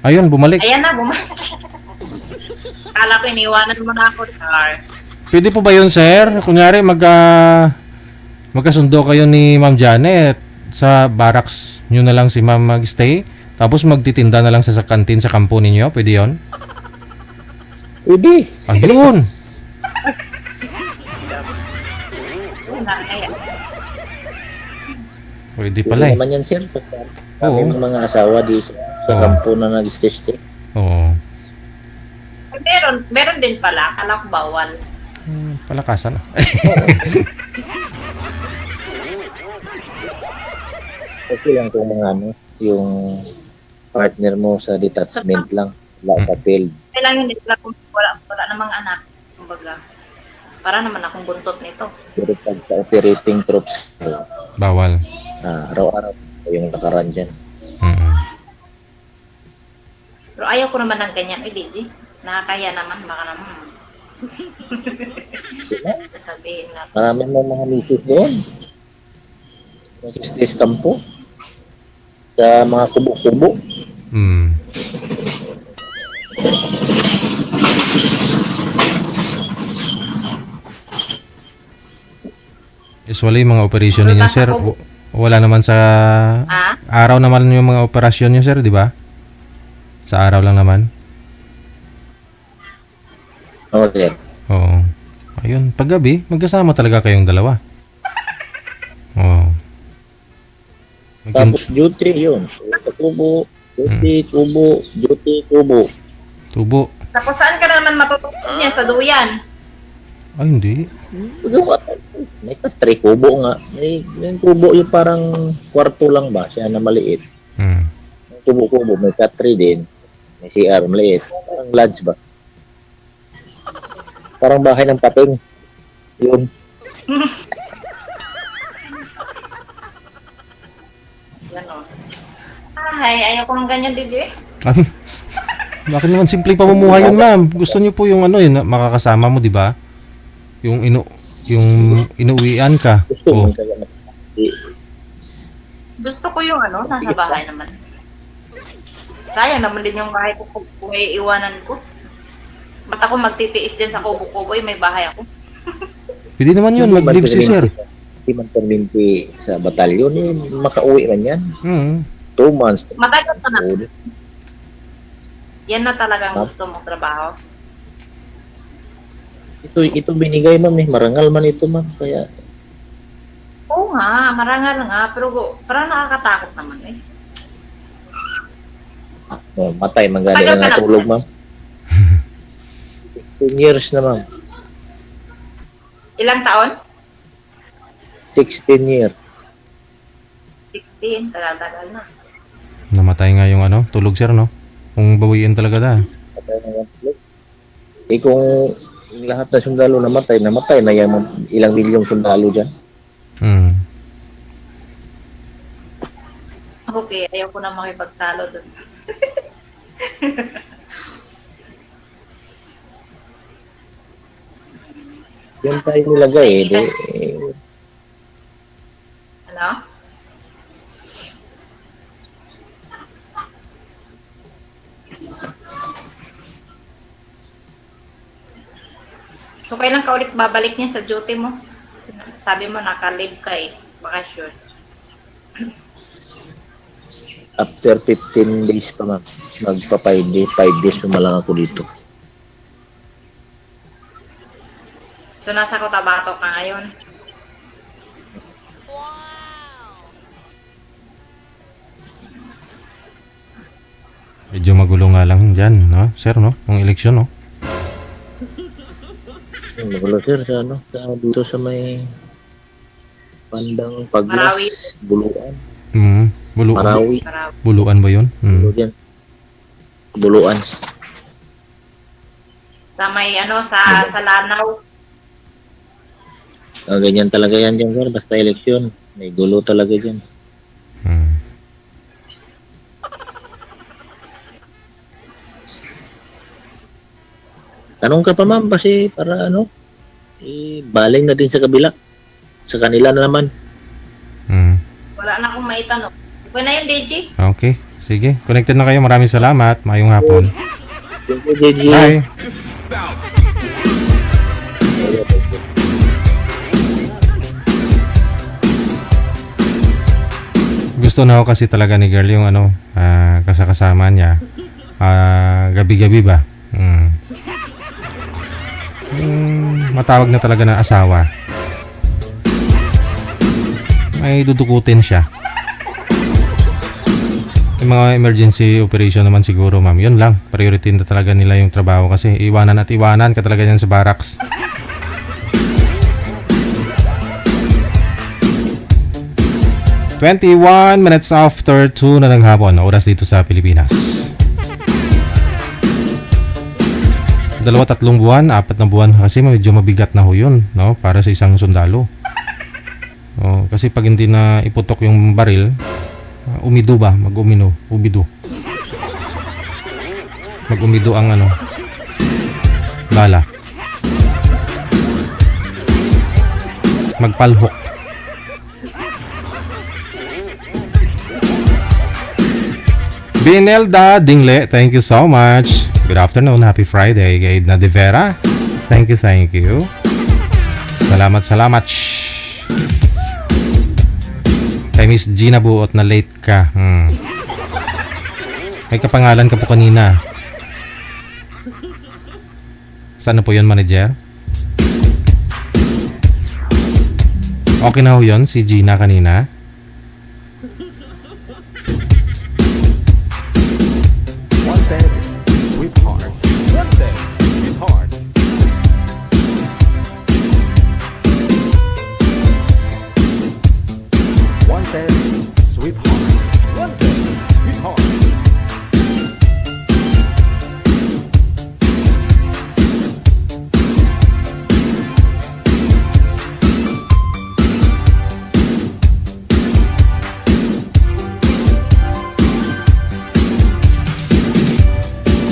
Ayun, bumalik. Ayan na, bumalik. Kala ko, iniwanan mo na ako, Char. Pwede po ba yun, sir? Kunyari, magkasundo kayo ni Ma'am Janet sa barracks nyo na lang si Ma'am mag-stay. Tapos magtitinda na lang sa kantin sa kampo ninyo. Pwede yun? Pwede. Ayun. Pwede pala eh. naman yan, sir. Oo. Kami mga asawa di sa Oo. kampo na nag-stay. Oo. Meron din pala, kala ko bawal. Palakasan ah. Okay lang kung mga yung partner mo sa detachment lang. Wala ka field. Kailangan hindi lang kung wala namang anak. Kumbaga, para naman akong buntot nito. Pero pag sa operating troops, Bawal. araw-araw yung nakaran dyan. Mm-mm. Pero ayaw ko naman ng ganyan. Uy, DJ, nakakaya naman. Baka naman. Sabihin na. Marami mo mga misis doon. Stay sa kampo. Sa mga kubo-kubo. Mm. Usually, mga operasyon ninyo, sir, wala naman sa araw naman yung mga operasyon nyo, sir, di ba? Sa araw lang naman. Okay. Oo. Ayun, paggabi, magkasama talaga kayong dalawa. Oo. Tapos duty yun. Sa kubo, duty, kubo, duty, kubo. Tubo. Tapos saan ka naman matutunan niya? Sa duyan. Ay, hindi. May katri kubo nga. May kubo yung parang kwarto lang ba? Siya na maliit. Hmm. Yung kubo-kubo, may katri din. May CR, maliit. Parang lodge ba? Parang bahay ng pating. Yun. Ganon. Ay, ayaw ko ng ganyan, DJ. Ay, bakit naman simpleng pamumuhay yun, ma'am? Gusto niyo po yung yun, makakasama mo, di ba? Yung inuwian ka. Gusto mo kaya Gusto ko yung nasa bahay naman. Sayang naman din yung bahay ko kung may iwanan ko. Ba't ako magtitiis din sa kubo-kubo, may bahay ako. Pwede naman yun, mag-live si sir. Hindi man perminti sa batalyon, makauwi man yan. 2 months. Matagal ka na. Yan na talagang gusto mong trabaho. Ito binigay ma'am marangal man ito ma'am, kaya Oo nga, marangal nga, pero parang nakakatakot naman eh. matay man gani Tagal na ka na. natulog ma'am. 10 years na ma'am. Ilang taon? 16 years. 16 16, tagal-tagal na. Namatay nga yung ano, tulog sir, no? Kung bawiin talaga da. Patay na yan. Kung lahat na sundalo namatay na yan ilang milyong sundalo dyan. Hmm. Okay, ayaw ko na makipagtalo doon. Yan tayo nilagay Ano? So, kailan ka ulit babalik niya sa duty mo? Sabi mo, naka-leave ka eh. Bakasyon. After 15 days pa ma'am. Magpa 5 days pa lang ako dito. So, nasa Cotabato ka ngayon? Medyo magulo nga lang dyan, no? Sir, no? Yung eleksyon, no? Magulo sir sa ano, dito sa may bandang Marawi. Paglas, Buluan. Buluan. Marawi. Buluan ba yun? Buluan. Buluan. Sa may ano, sa Lanao. Ganyan talaga yan dyan sir, basta eleksyon. May gulo talaga dyan. Tanong ka pa ma'am kasi para ano, baling natin sa kabila. Sa kanila na naman. Wala na akong maitanong. Okay na yun, DJ? Okay. Sige. Connected na kayo. Maraming salamat. Mayong hapon. Thank you, JJ. Bye. Gusto na ako kasi talaga ni girl yung ano, kasakasama niya. Gabi-gabi ba? Matawag na talaga na asawa. May dudukutin siya. Yung mga emergency operation naman siguro ma'am, yun lang, priority na talaga nila yung trabaho kasi iwanan ka talaga yan sa barracks. "21 minutes after 2 na ng hapon, oras dito sa Pilipinas. 2-3 buwan, 4 na buwan kasi medyo mabigat na ho yun, no? Para sa isang sundalo. Kasi pag hindi na iputok yung baril, umido ba? Umido ang ano, bala. Magpalhok. Binelda Dingle, thank you so much. Good afternoon, happy Friday. Kay Edna De Vera, thank you. Salamat. Kay Miss Gina Buot na late ka. May kapangalan ka po kanina. Saan po yun, manager? Okay na ho yun, si Gina kanina.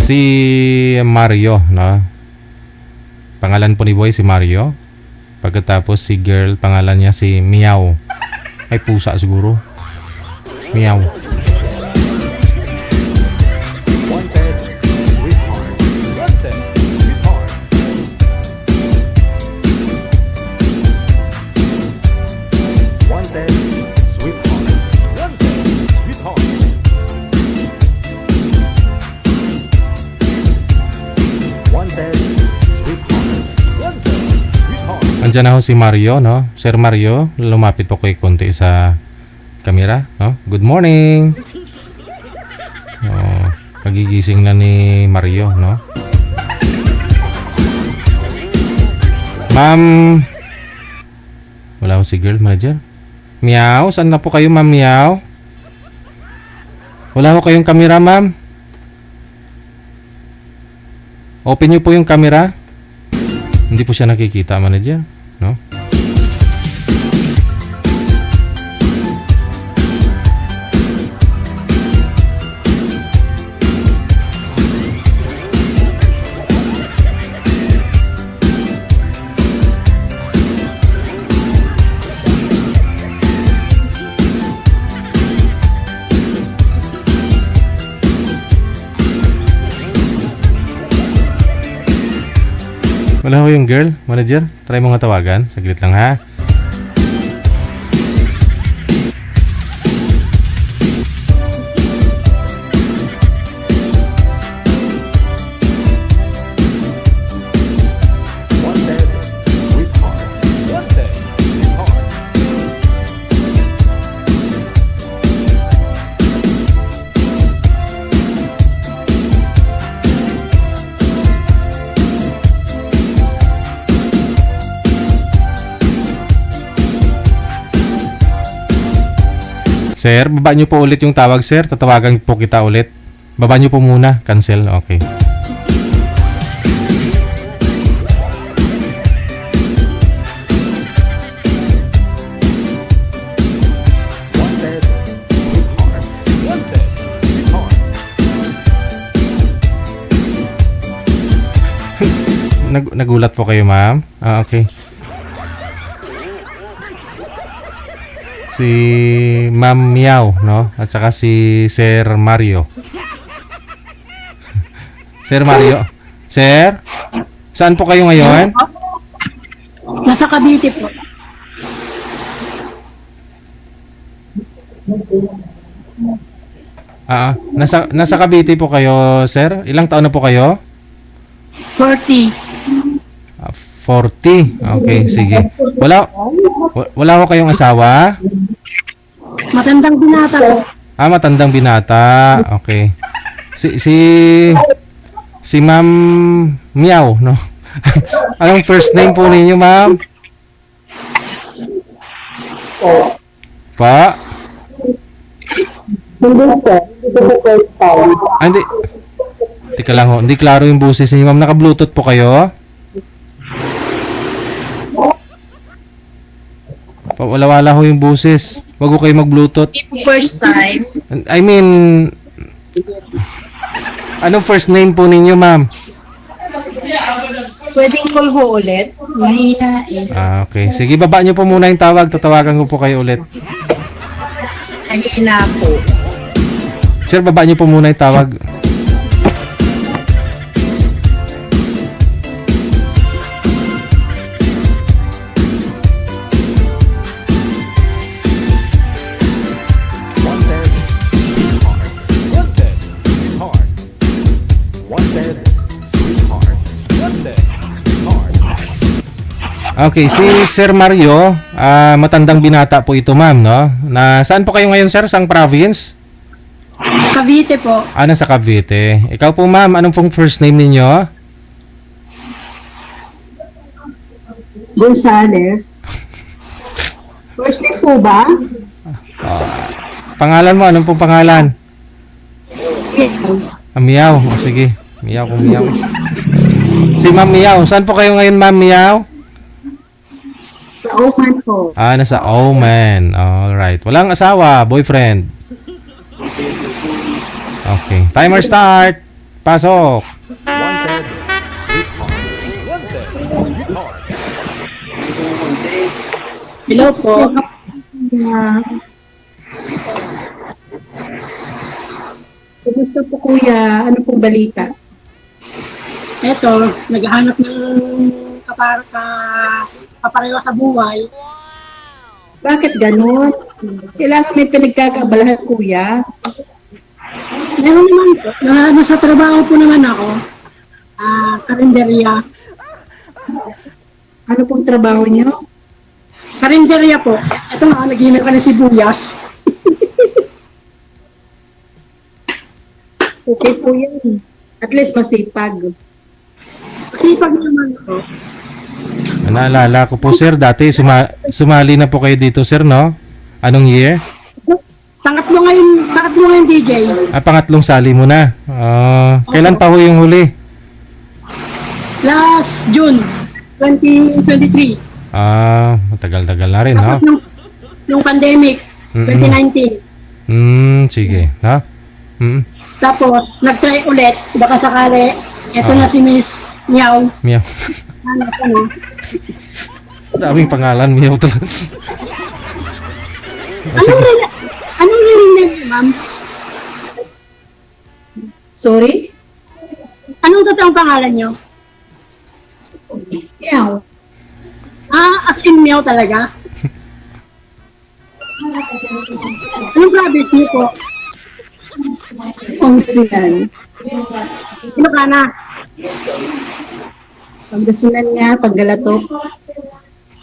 Si Mario, no? Pangalan po ni boy si Mario. Pagkatapos si girl, pangalan niya si Meow. Ay, pusa siguro. Meow. Andiyan na ho si Mario, no? Sir Mario, lumapit po kayo konti sa camera, no? Good morning! Pagigising na ni Mario, no? Ma'am! Wala ho si girl, manager. Meow, saan na po kayo, ma'am Meow? Wala ho kayong camera, ma'am? Open niyo po yung camera. Hindi po siya nakikita, manager. No? Wala ko yung girl, manager. Try mo nga tawagan. Saglit lang ha. Sir, baba nyo po ulit yung tawag, sir. Tatawagan po kita ulit. Baba nyo po muna. Cancel. Okay. Nagulat po kayo, ma'am? Ah, okay. Si Ma'am Miao, no? At saka si Sir Mario. Sir Mario. Sir? Saan po kayo ngayon? Nasa Cavite po. Nasa Cavite po kayo, sir? Ilang taon na po kayo? 40. 40. Okay, sige. Wala ko kayong asawa? Matandang binata po. Matandang binata. Okay. Si Ma'am Miao, no? Anong first name po ninyo, ma'am? Pa? Hindi. Teka lang ho. Hindi klaro yung boses niyo, ma'am. Naka-Bluetooth po kayo? Wala ho yung boses. Wag ko kayo mag-Bluetooth. First time. I mean, anong first name po ninyo, ma'am? Pwedeng call ho ulit. Mahina eh. Okay. Sige, baba nyo po muna yung tawag. Tatawagan ko po kayo ulit. Mahina po. Sir, baba nyo po muna yung tawag. Okay, si Sir Mario, matandang binata po ito, ma'am, no? Saan po kayo ngayon, sir? Saang province? Cavite po. Nasa Cavite. Ikaw po, ma'am, anong pong first name ninyo? Gonzales. First name po ba? Pangalan mo, anong pong pangalan? Miao. O, sige. Miao kung Miao. Si Ma'am Miao. Saan po kayo ngayon, Ma'am Miao? Sa Oman po. Nasa Oman. Alright. Walang asawa, boyfriend. Okay. Timer start. Pasok. Hello po. Kumusta po kuya? Ano pong balita? Eto, naghahanap ng kapareho sa buhay. Bakit ganun? Kailangan may pinagkakaabalahan kuya. Meron naman po. Nasa trabaho po naman ako. Karinderya. Ano pong trabaho niyo? Karinderya po. Ito nga, naghinap ka ng sibuyas. Okay po yan. At least masipag. Masipag naman ako. Naalala ko po, sir, dati sumali na po kayo dito, sir, no? Anong year? Pangatlo pangatlo ngayon, DJ. Pangatlong sali mo na. Kailan pa ho yung huli? Last June 2023. Matagal-tagal na rin, ha? Tapos nung pandemic, 2019. Sige. Ha? Tapos, nag-try ulit. Baka sakali, eto na si Miss Miao. Miao. Ano? Daming pangalan, Miao talaga. Anong real name niyo, ma'am? Sorry? Anong totoong pangalan niyo? Meow. As in Miao talaga? Anong province niyo po? Pangasinan. Ilocana. Pangasinan nga, Paggalatok.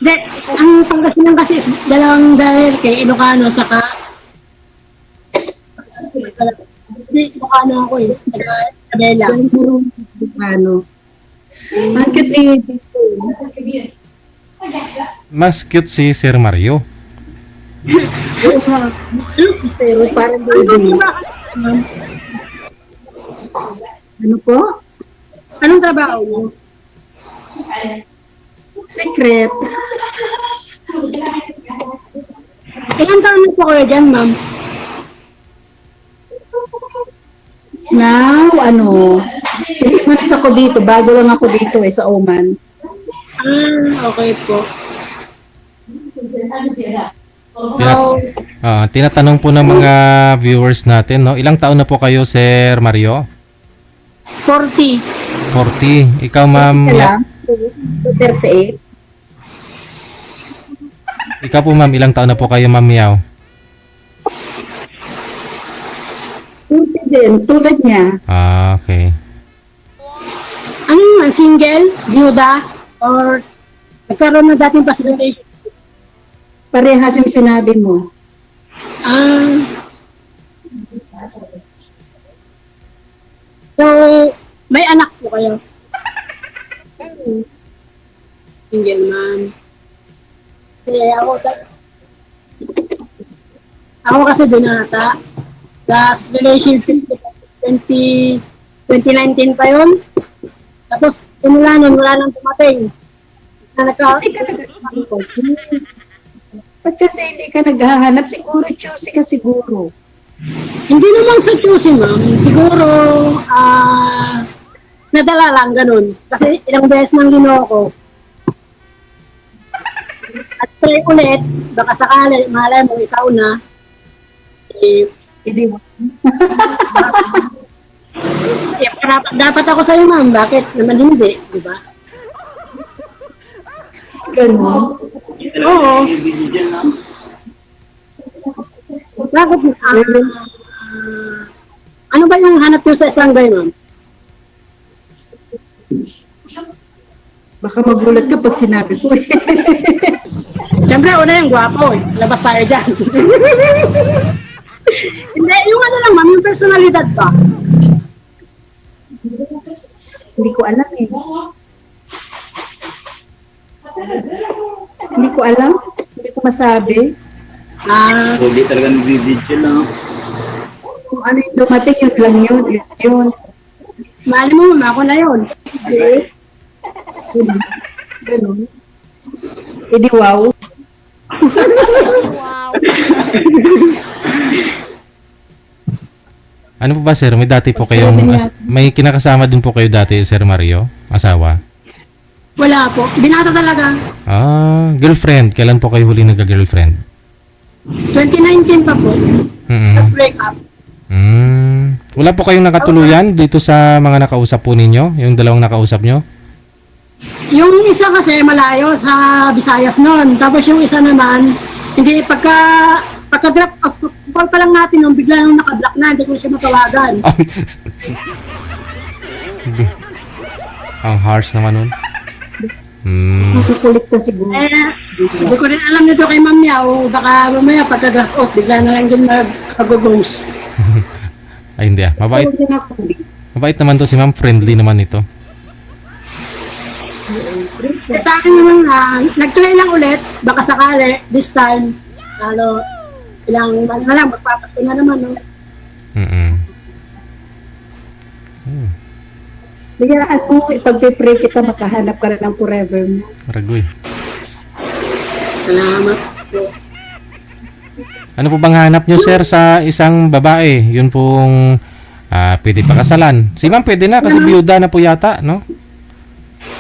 Hindi, ang Pangasinan kasi is dalawang dahil kay Ilocano saka Ilocano ako eh. Isabela. Ano? Ang cute Mas cute si Sir Mario. Pero parang baby. Ano po? Anong trabaho mo? Secret. Ilang taon na po kayo dyan, ma'am? Now, 3 months ako dito. Bago lang ako dito sa Oman. Okay po. Tinatanong po ng mga viewers natin, no? Ilang taon na po kayo, Sir Mario? 40. 40. Ikaw, ma'am? 38. Ikaw po, ma'am, ilang taon na po kayo, ma'am Miao? 40 din, tulad niya. Okay. Ano single, byuda, or nagkaroon na dating facilitation? Parehas yung sinabi mo. So, may anak po kayo? Single man. Ako kasi binata. Last relationship 2019 pa yun. Tapos, simula nun, wala nang tumating. Ba't kasi hindi ka naghahanap? Siguro choosy ka siguro. Hindi naman sa choosy, ma'am. Siguro, nadala lang, ganun. Kasi ilang beses nang ginoo ko. At try ulit, baka sakali, malay mo, ikaw na. Hindi mo. Dapat ako sa'yo, ma'am. Bakit naman hindi? Di ba? Ganun. Oo. Bakit? Ano ba yung hanap nyo sa isang guy, ma'am? Baka magulat ka pag sinabi ko. Siyempre, una yung gwapo. Labas tayo dyan. Hindi, yung ano lang, ma'am, yung personalidad ba? Hindi ko alam eh. Hindi ko alam. Hindi ko masabi. Hindi talaga nag-video lang. Kung ano yung dumating, yun lang yun. Yun. Mahal mo, ako na yun. Okay. Ganun. Edi wow. Ano po ba, sir? May dati po kayong... may kinakasama din po kayo dati, Sir Mario? Asawa? Wala po. Binata talaga. Girlfriend. Kailan po kayo huli nagka-girlfriend? 2019 pa po. Tapos break up. Wala po kayong nakatuluyan dito sa mga nakausap po ninyo? Yung dalawang nakausap nyo? Yung isa kasi malayo sa Visayas noon. Tapos yung isa naman, hindi pagka-drop off call pa lang natin nung bigla nung naka-block na, hindi ko siya matawagan. Ang harsh naman nun. Makukulit ka siguro. Hindi ko rin alam nito kay Ma'am Miao. Baka mamaya pagka-drop off, bigla na lang din mag-ghost. Ay, hindi Mabait. Mabait naman to si Ma'am. Friendly naman ito. Sa akin naman, nag-try lang ulit. Baka sakali, this time, ilang months na lang, magpapato na naman. No? Bigyan mo, ipag-pray kita, makahanap ka rin ng forever mo. Maragoy. Salamat po. Ano po bang hanap nyo, sir, sa isang babae? Yun pong pwede pakasalan. Si ma'am pwede na kasi biyuda na po yata, no?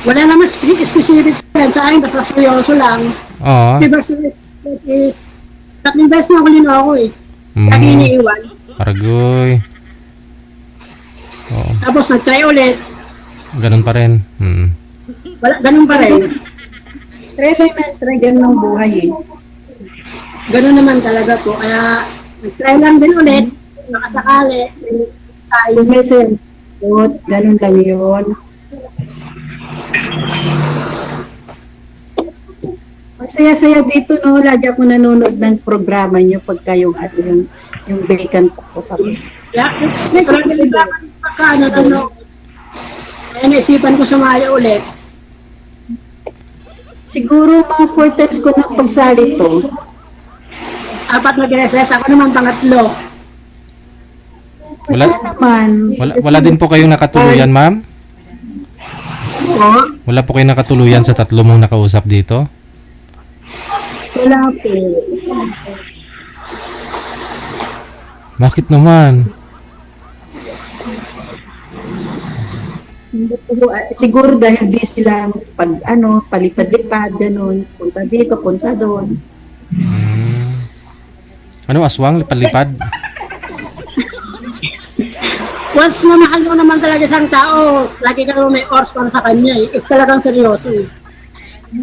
Wala naman specific sa akin, basta seryoso lang. Oo. Si Versus is, 3 beses na ako ako eh. Lagi iniiwan. Maragoy. Oo. Tapos nag-try ulit. Ganun pa rin. Wala, ganun pa rin. Try ganun ng buhay eh. Ganun naman talaga po. Kaya, nag-try lang din ulit. Nakasakali. Tayo may sentod. Ganun lang yun. Masaya-saya dito, no? Lagi ako nanonood ng programa nyo pagka yung vacant ko. Tapos, Kaya naisipan ko sumali ulit. siguro mga 4 times ko na pagsali to. 4 na gineses, ako naman pangatlo. Wala naman. Wala din po kayong nakatuluyan, ma'am? Oo. Wala po kayong nakatuluyan sa 3 mong nakausap dito? Wala po. Bakit naman? Siguro dahil di sila palipad-lipad, ganun. Punta dito, punta doon. Ano, aswang? Lipad-lipad? Once na mahal mo naman talaga isang tao, lagi ka naman may oras para sa kanya eh. If talagang seryoso eh.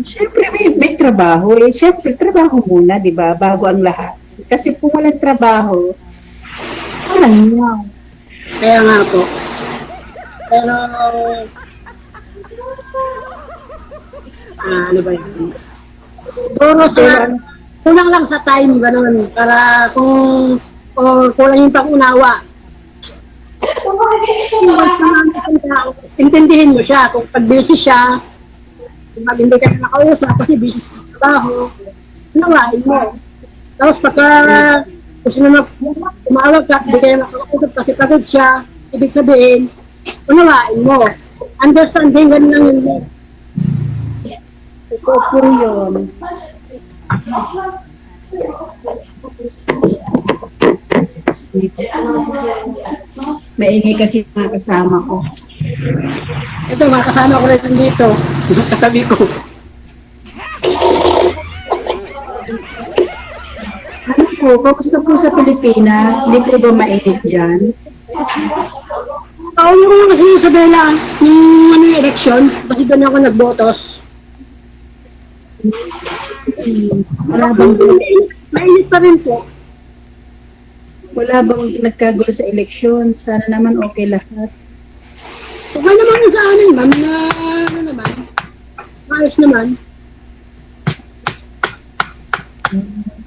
Siyempre may trabaho eh. Siyempre, trabaho muna, di ba? Bago ang lahat. Kasi kung walang trabaho, walang niyaw. Kaya nga po. Pero, ano ba yun? Siguro sa, kulang lang sa time, gano'n. Para kung kulang yung pang-unawa. Intindihin mo siya. Kung pag busy siya, pag hindi ka na nakausap kasi busy sa trabaho, unawain mo. Tapos pagka kung sino na tumawag ka, hindi ka na nakausap kasi pagod siya, ibig sabihin, unawain mo. Understanding, ganun lang yun. Ito po yun. Maingay kasi mga kasama ko. Ito, mga kasama ko rin dito. Katabi ko. Ano po, kamusta po sa Pilipinas? Hindi po ba mainit dyan? Taon ko kasi yung Isabela, yung election, kasi doon ako nagbotos. Wala bang mainit pa rin po. Wala bang nagkagulo sa eleksyon? Sana naman okay lahat. Okay naman sa amin, ma'am, na ano naman, maayos naman.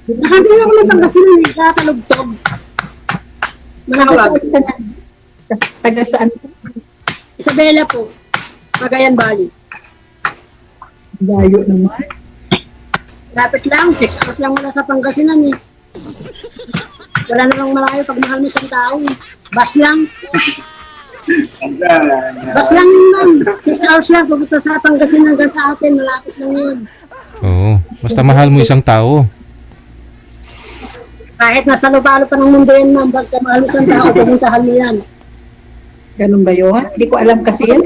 Nakagawa ako ng Pangasinan, sa Talugtog. Manawag. Taga saan? Isabela po, Cagayan Valley. Layo naman. Lapit lang, 6 hours lang wala sa Pangasinan eh. Wala namang malayo pag mahal mo isang tao. Bus lang. Bus lang yun, ma'am. 6 hours lang pupunta sa Pangasinan hanggang sa atin. Malapit lang yun. Oo. Basta mahal mo isang tao. Kahit nasa lupalo pa ng mundo yan, ma'am. Pagka mahal mo isang tao, pupuntahan mo yan. Ganun ba yun? Hindi ko alam kasi yan.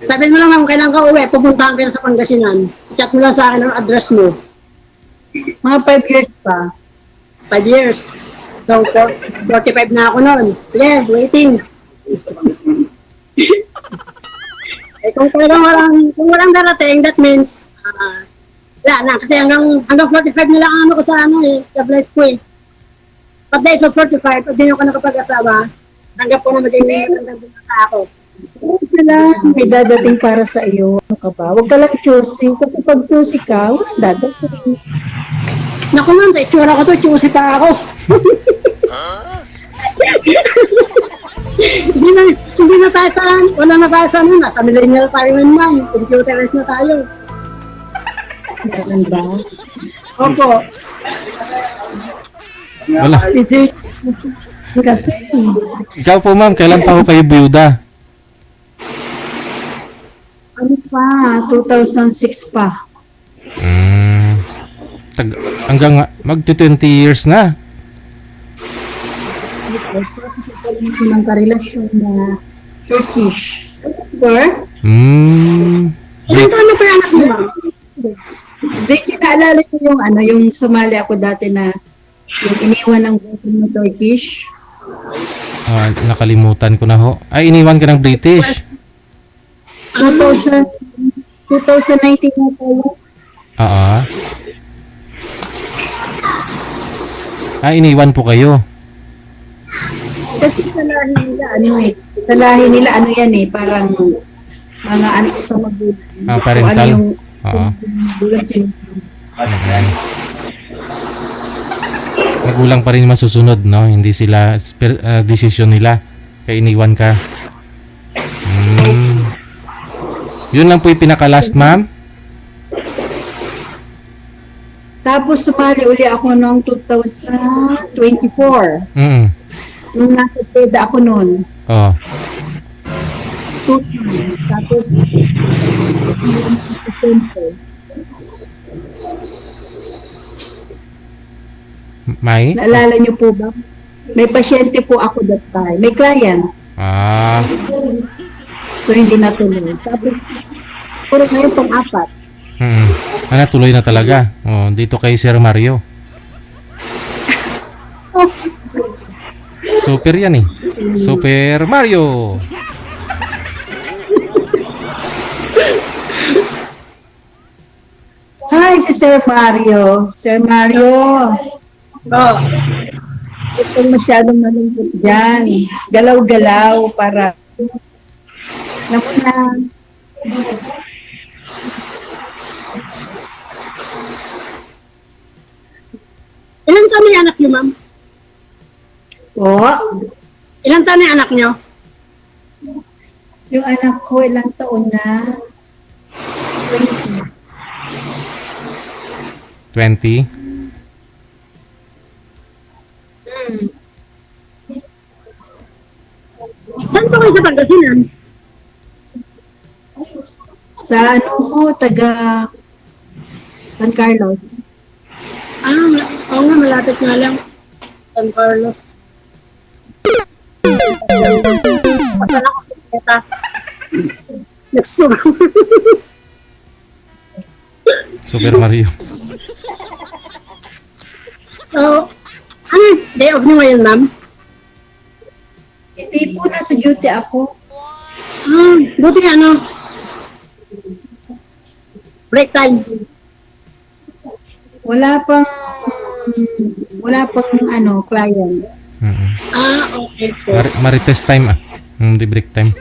Sabihin mo lang, ma'am, kailan ka uwi, pupuntahan ka sa Pangasinan. Chat mo lang sa akin ang address mo. Mga 5 years pa. 5 years. So, 45 na ako noon. Sige, waiting. Eh, kung walang darating, that means, wala na. Kasi hanggang 45 na lang ano ko sa tablet ko eh. Pag dahil sa 45, pag di ako nakapag-asawa, hanggang po na maging hanggang sa ako. Wala, may dadating para sa iyo. Ano ka ba? Huwag ka lang choosy. Kasi pag choosy ka, walang dadating. Naku ma'am, sa itsura ko to, choosy pa ako. Hindi na tayo saan, wala na tayo saan, nasa millennial tayo ngayon ma'am, computerized na tayo. Ganun ba? Opo. Wala. Kasi, Ikaw po ma'am, kailan pa ho kayo biyuda? ano pa, 2006 pa. Hanggang mag-20 years na. Ng karelasyon na Turkish. Diba? Ilan taon na pa yung anak mo, ma'am? Hindi, kinaalala ko yung yung sumali ako dati na yung iniwan ng boyfriend ng Turkish. Nakalimutan ko na ho. Ay, iniwan ka ng British. 2019 na tayo. Oo. Iniwan po kayo. Kasi sa lahi nila, sa lahi nila, yan parang mga anak sa magulang. Parental. Oo. Magulang pa rin masusunod, no? Hindi sila, desisyon nila. Kaya iniwan ka. Yun lang po yung pinaka-last, ma'am? Tapos sumali uli ako noong 2024. Nung nasa PEDA ako noon. Oo. Tapos, May? naalala niyo po ba? May pasyente po ako that time. May client. So, hindi natuloy. Tapos, puro ngayon pang-apat. Tuloy na talaga. Dito kay Sir Mario. Super yan eh. Super Mario. Hi, si Sir Mario. Sir Mario. Ito masyadong malungkot dyan. Galaw-galaw para naku na. Ilan taon na yung anak niyo, ma'am? Ilan taon na yung anak niyo? Yung anak ko, ilang taon na? 20? Saan po kayo sa Pangasinan? Sa taga San Carlos. Oo nga, malapit nga lang. San Carlos. Pasala ko sa keta. Nagsugo. Super Mario. So, day off niyo ngayon, ma'am? Hindi po, nasa duty ako. Buti break time. Wala pang client. Okay po. Marites time Hindi break time.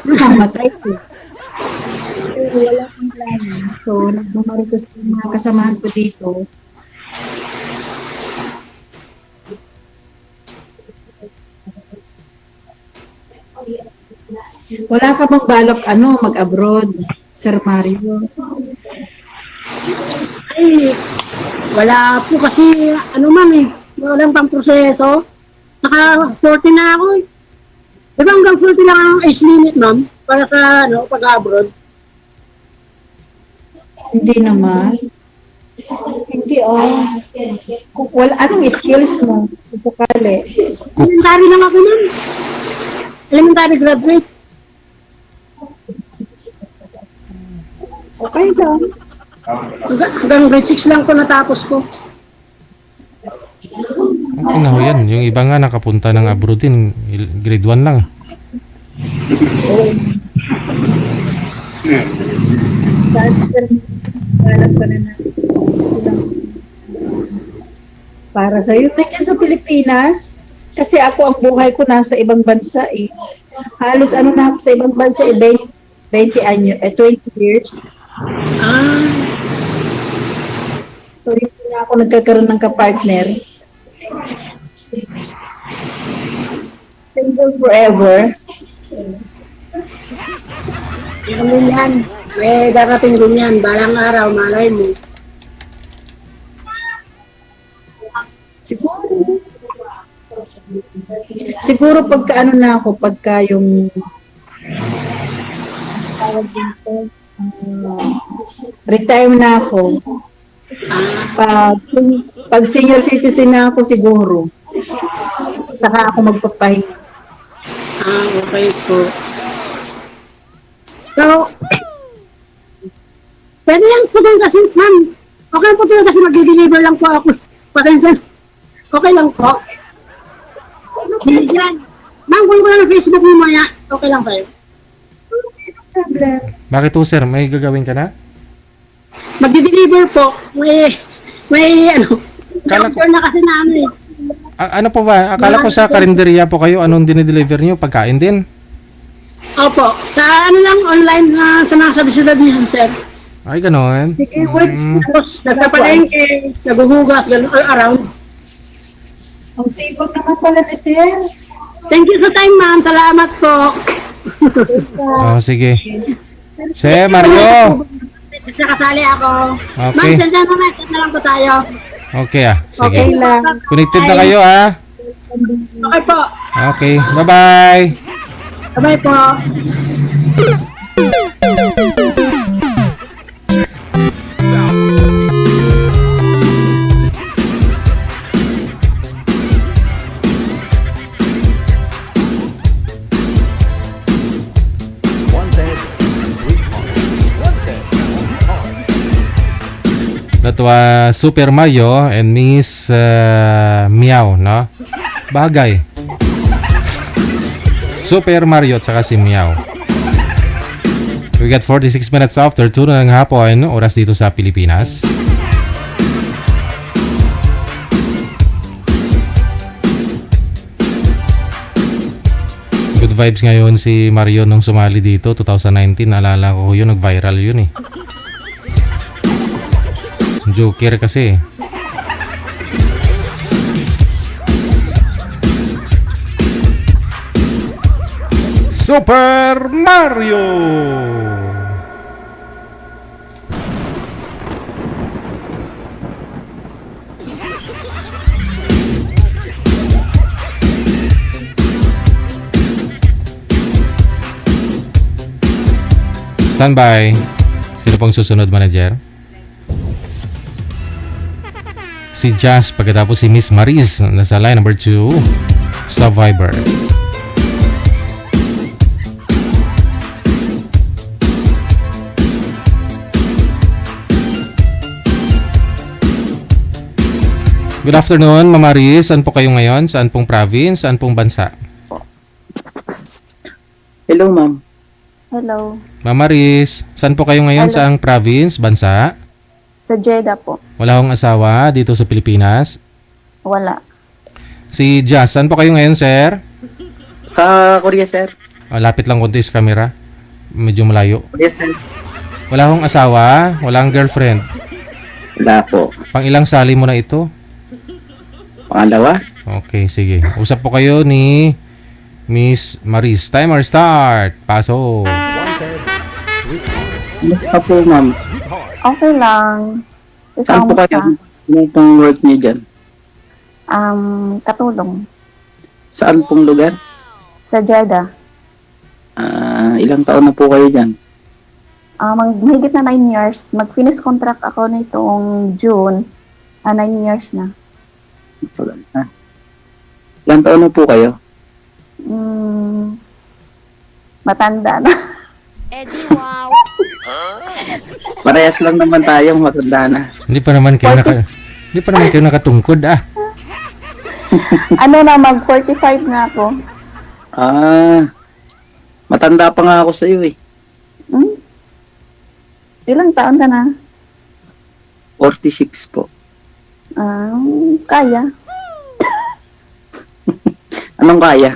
Mamatay ko. Wala pang client. So, nagmamarites ko yung mga kasamahan ko dito. Wala ka bang balak mag-abroad, Sir Mario? Ay, wala po kasi, ma'am walang pang proseso. Saka 40 na ako eh. Diba hanggang 40 lang ang age limit, ma'am? Para sa, pag-abroad? Hindi naman. Hindi, anong skills mo? Ipukali. Elementary lang ako, ma'am. Elementary graduate. Okay lang. Hanggang grade 6 lang ko natapos ko. Okay na ho yan. Yung iba nga nakapunta ng abroad din. Grade 1 lang. Para sa iyo, nandiyan sa Pilipinas. Kasi ako ang buhay ko nasa ibang bansa eh. Halos na ako sa ibang bansa 20 years. So, hindi na ako nagkakaroon ng kapartner. Single forever. Ganun yan. Darating din yan. Balang araw, malay mo. Siguro. Siguro pagka ano na ako, pagka yung tawag dito, retire na ako. Pag senior citizen na ako siguro, saka ako magpapahinga. Okay po. So, pwede lang po doon kasi, ma'am. Okay po doon kasi mag-deliver lang po ako. Pasensya. Okay lang po. Yan. Ma'am, kung wala ng Facebook mo maya, okay lang kayo. Bakit po, sir? May gagawin ka na? Mag-deliver po. May Kala ko- doctor na kasi na ano eh. Ano po ba? Akala ko sa karinderya po kayo. Anong dinideliver nyo? Pagkain din? Opo. Sa ano lang, online na sa nasa bisidad niyan, sir. Ay, gano'n. Tapos, nagpapalengke, naguhugas, gano'n, all around. Ang sipag naman pala ni Sir. Thank you sa time, ma'am. Salamat po. Oh, sige. Sir Mario! Nakasali ako. Okay. Ma'am, sendyan na message na lang po tayo. Okay sige. Okay lang. Connected na kayo Okay po. Okay, bye-bye! Bye po. That was Super Mario and Miss Meow, no? Bagay. Super Mario at saka si Meow. We got 46 minutes after 2 ng hapon, oras dito sa Pilipinas. Good vibes ngayon si Mario nung sumali dito, 2019. Naalala ko yun, nag-viral yun eh. Joker kasi. Super Mario! Standby. Sino pong susunod, manager? Si Jazz, pagkatapos si Miss Maris nasa line number 2, Survivor. Good afternoon, Mama Maris. Saan po kayo ngayon? Saan pong province? Saan pong bansa? Hello, ma'am. Hello. Mama Maris, saan po kayo ngayon? Hello. Saang province? Bansa? Sa Jeddah po. Wala akong asawa dito sa Pilipinas. Wala. Si Jazz, saan po kayo ngayon, sir? Korea, sir. Lapit lang konti sa camera. Medyo malayo. Yes, sir. Wala akong asawa, wala akong girlfriend. Wala po. Pang ilang sali mo na ito? Pangalawa? Okay, sige. Usap po kayo ni Miss Maris. Timer start. Paso. Basta po, ma'am. Okay lang. Ikaw Saan po kayo? musta? Ano pong work niyo dyan? Katulong. Saan pong lugar? Sa Jeddah. Ilang taon na po kayo dyan? Mahigit na 9 years. Mag-finish contract ako nitong June. 9 years na. Tagal na. Ilang taon na po kayo? Matanda na. Eddie, wow. Parehas lang naman tayong matanda na. Hindi pa naman kayo nakatungkod Ano na, mag-45 na ako. Matanda pa nga ako sa iyo eh. Ilang taon ka na? 46 po. Kaya. Anong kaya?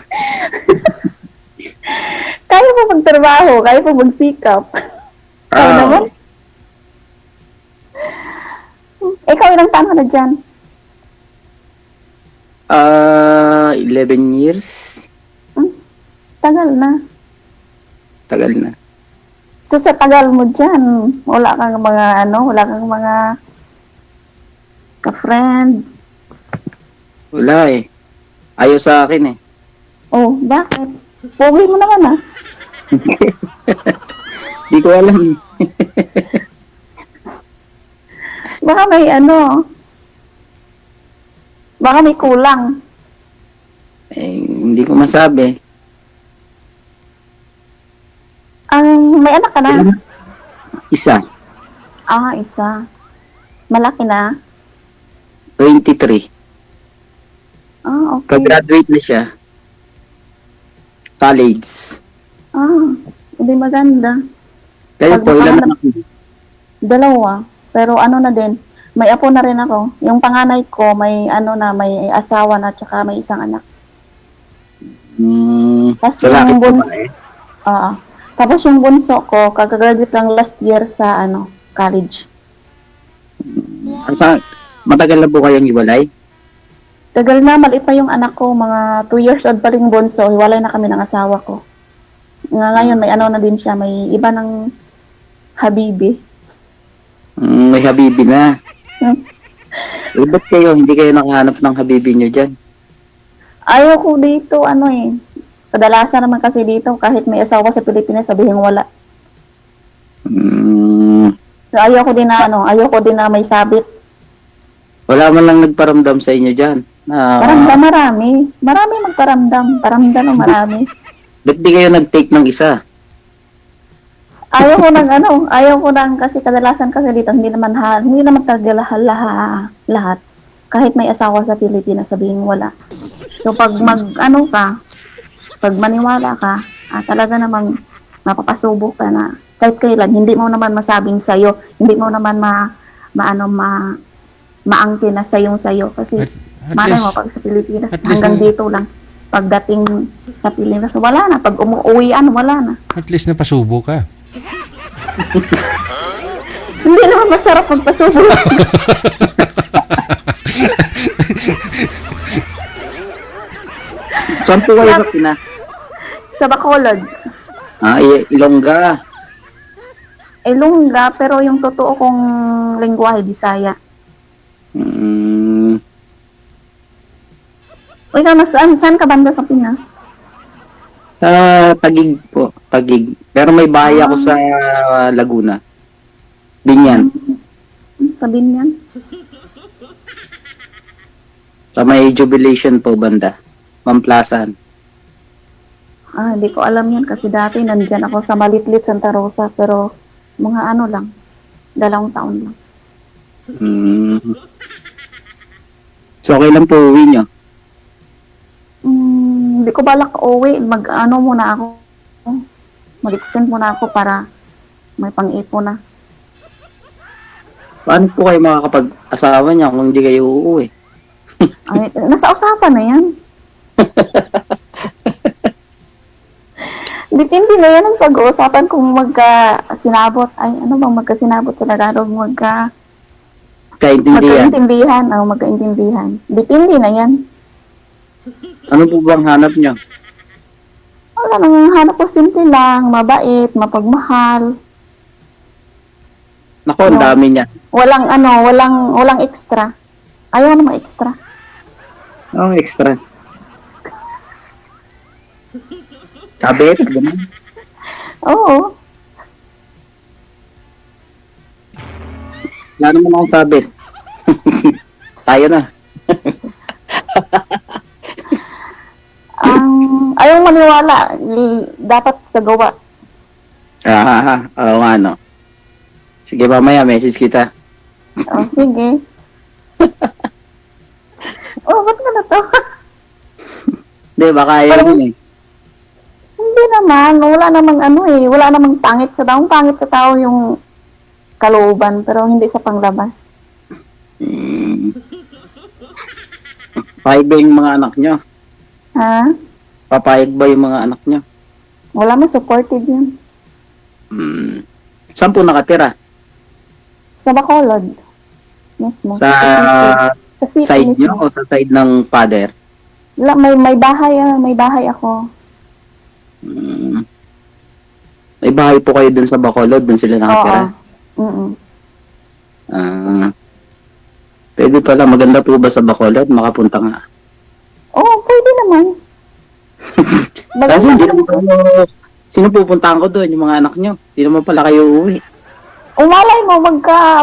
Kaya po magtrabaho, kaya po magsikap. Kaya naman. Ikaw, ilang taon ka na dyan? 11 years. Tagal na. Tagal na. So sa tagal mo dyan, wala kang mga ka-friend. Wala eh. Ayaw sa akin eh. Oh, bakit? Pogi mo naman ah. Di ko alam eh. Baka may ano. Baka may kulang. Hindi ko masabi. May anak ka na? Isa. Isa. Malaki na? 23. Okay. Pag-graduate na siya. College. Hindi maganda. Kayo po, ilan anak niyo? 2. Pero ano na din, may apo na rin ako. Yung panganay ko, may may asawa na, tsaka may isang anak. Tapos yung bunso, tapos yung bunso ko, kagagraduate lang last year sa college. Matagal na po kayong hiwalay? Tagal na, maliit pa yung anak ko, mga 2 years old pa rin bunso, hiwalay na kami ng asawa ko. Ngayon, may na din siya, may iba ng habibi. May habibi na. Ba't kayo, hindi kayo nakahanap ng habibi nyo dyan? Ayaw ko dito, kadalasan naman kasi dito, kahit may asawa sa Pilipinas, sabihin wala. So, ayaw ko din na may sabit. Wala man lang nagparamdam sa inyo dyan. Paramdam marami. Marami magparamdam. Paramdam ng marami. Ba't di kayo nag-take ng isa? Ayaw ko nang kasi kadalasan kasi dito, hindi naman talaga lahat. Kahit may asawa sa Pilipinas, sabihin wala. So, pag pag maniwala ka, talaga namang mapapasubok ka na kahit kailan, hindi mo naman masabing sayo, hindi mo naman maangkin na sayong-sayo kasi malay mo pag sa Pilipinas hanggang dito lang pagdating sa Pilipinas wala na, pag umuwian wala na. At least napasubo ka. Hindi naman masarap magpasubo. Saan po kayo sa Pinas? Sa Bacolod. Ilongga. Ilongga, pero yung totoo kong lengguwahe Bisaya. Ikaw, saan ka banda sa Pinas? Sa Taguig po. Taguig. Pero may bahay ako sa Laguna. Binyan. Sa Binyan? Sa may Jubilation po banda. Mamplasan. Hindi ko alam yan kasi dati nandyan ako sa Malitlit, Santa Rosa, pero mga lang, 2 taon lang. So, okay lang po uwi nyo? Hindi ko balak uwi. Muna ako. Mag-extend muna ako para may pang-ipon na. Paano po kayo makakapag-asawa niya kung hindi kayo uuwi? Nasa usapan na yan. Depende na yan ang pag-uusapan kung magkasinabot. Magkasinabot sa Tagalog? Magkaintindihan. Magkaintindihan. Depende na yan. Ano po bang hanap niyo? Wala nang hanap ko, simple lang, mabait, mapagmahal. Naku, ang dami niya. Walang extra. Ayaw naman extra. Extra. Sabit, gano'n. Oo. Wala naman akong sabit. Tayo na. Ayaw maniwala. Dapat sa gawa. Oo nga, no. Sige, mamaya, message kita. Sige. Ba't ka na to? Hindi, baka ayaw mo eh. Hindi naman. Wala namang wala namang pangit sa tao. Pangit sa tao yung kalooban, pero hindi sa panglabas. Papayag ba yung mga anak nyo? Ha? Papayag ba yung mga anak nyo? Wala man, supported yun. Saan po nakatira? Sa Bacolod. Mismo. Sa city side mismo. nyo o sa side ng father? May bahay ako. May bahay po kayo dun sa Bacolod, dun sila nakatira? Oo. Pwede pala, maganda po ba sa Bacolod? Makapunta nga. naman. Kasi hindi naman kayo, sino pupuntahan ko doon? Yung mga anak nyo. Hindi naman pala kayo uuwi. Umalay mo,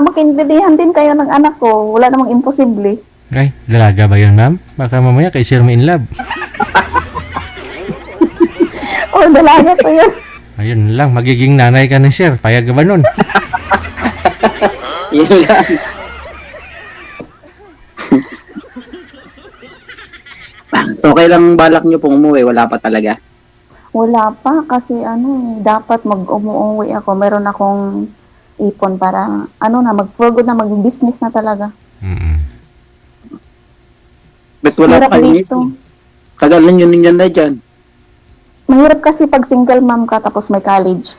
magkaintindihan din kayo ng anak ko. Wala namang imposible. Ay, dalaga ba yun, ma'am? Baka mamaya kay Sir may in love. Oh, dalaga ko yun. Ayun lang, magiging nanay ka ni Sir. Payag ka ba nun? Yun lang. So, kailang balak nyo pong umuwi? Wala pa talaga? Wala pa kasi dapat mag-umuwi ako. Meron akong ipon para mag-forward na mag-business na talaga. Ba't wala Mahirap pa kayo dito. Kagalan nyo ninyan na dyan. Mahirap kasi pag single mom ka tapos may college.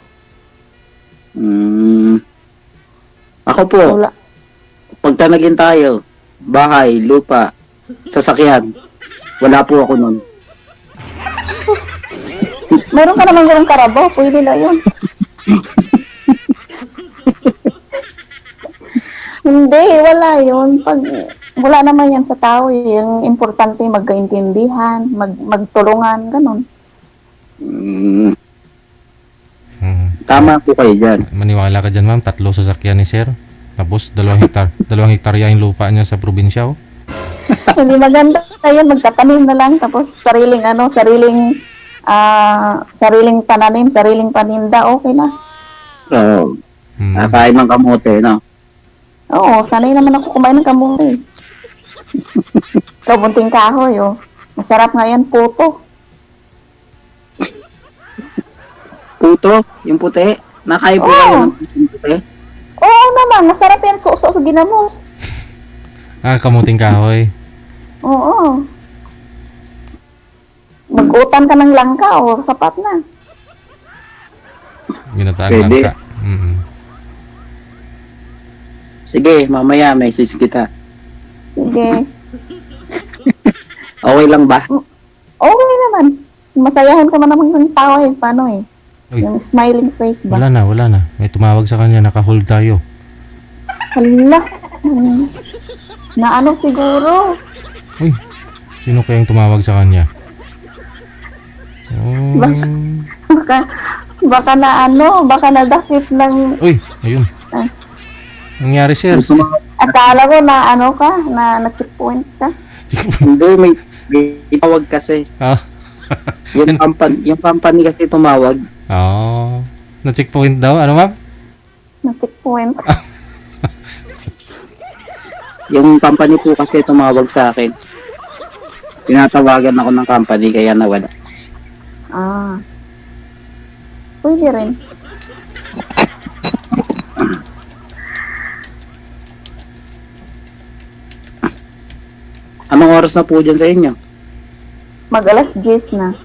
Ako po, pagtanagin tayo, bahay, lupa, sasakyan, wala po ako nun. Meron ka naman ganun karabaw, pwede na yun. Hindi, wala yun. Wala naman yan sa tao. Yung importante magkaintindihan, magtulungan, ganun. Tama po kayo dyan. Maniwala ka dyan, ma'am. 3 sasakyan ni Sir. Tapos 2 hektarya yung lupa niya sa probinsya. Oh. Hindi maganda yun. Magtatanim na lang. Tapos sariling pananim, sariling paninda. Okay na. Oo. Nakain ng kamote, no? Oo, sanay naman ako kumain ng kamote. Kabunting kahoy, oh. Masarap nga yan, puto. Puto, yung puti. Nakain po kayo ng puti. Oo naman, masarap yan. Suso sa ginamos. Kamuting kahoy. Oo. Mag-utan ka ng langka, sapat na. Ginataang Pwede. langka. Sige, mamaya message kita. Sige. Okay lang ba? Okay naman. Masayahin ka man naman ng tao Paano Uy. Yung smiling face ba? Wala na. May tumawag sa kanya. Naka-hold tayo. Hala. Na siguro. Uy, sino kayang tumawag sa kanya? Baka nadakip ng... Uy, ayun. Nangyari, Sir. Akala ko na na-checkpoint ka. Hindi, may tawag kasi. yung company kasi tumawag. Na-checkpoint daw? Ano, ma'am? Na-checkpoint. Yung company po kasi tumawag sa akin. Tinatawagan ako ng company kaya nawala. Pwede rin. Anong oras na po dyan sa inyo? Mag-alas 10 na.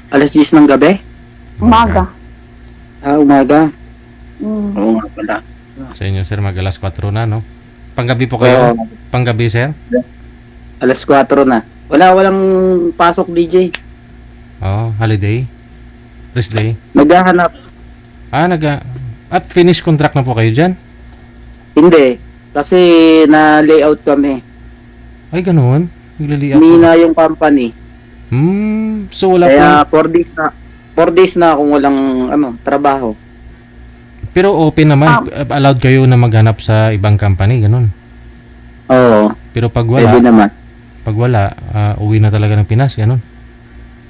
Alas 10 ng gabi? Umaga. Umaga. Oo nga pala. Sa inyo, Sir, mag-alas 4 na, no? Panggabi po kayo? Panggabi, Sir? Alas 4 na. Walang pasok, DJ. Holiday? Rest day? Naghahanap. At finish contract na po kayo dyan? Hindi. Kasi na-layout kami. Ay, ganoon? Naglalayout Mina yung company. So wala kaya 4 days na akong walang trabaho. Pero open naman, allowed kayo na maghanap sa ibang company, ganun. Oo. Pero pag wala, pwede naman. Pag wala, uwi na talaga ng Pinas, ganun.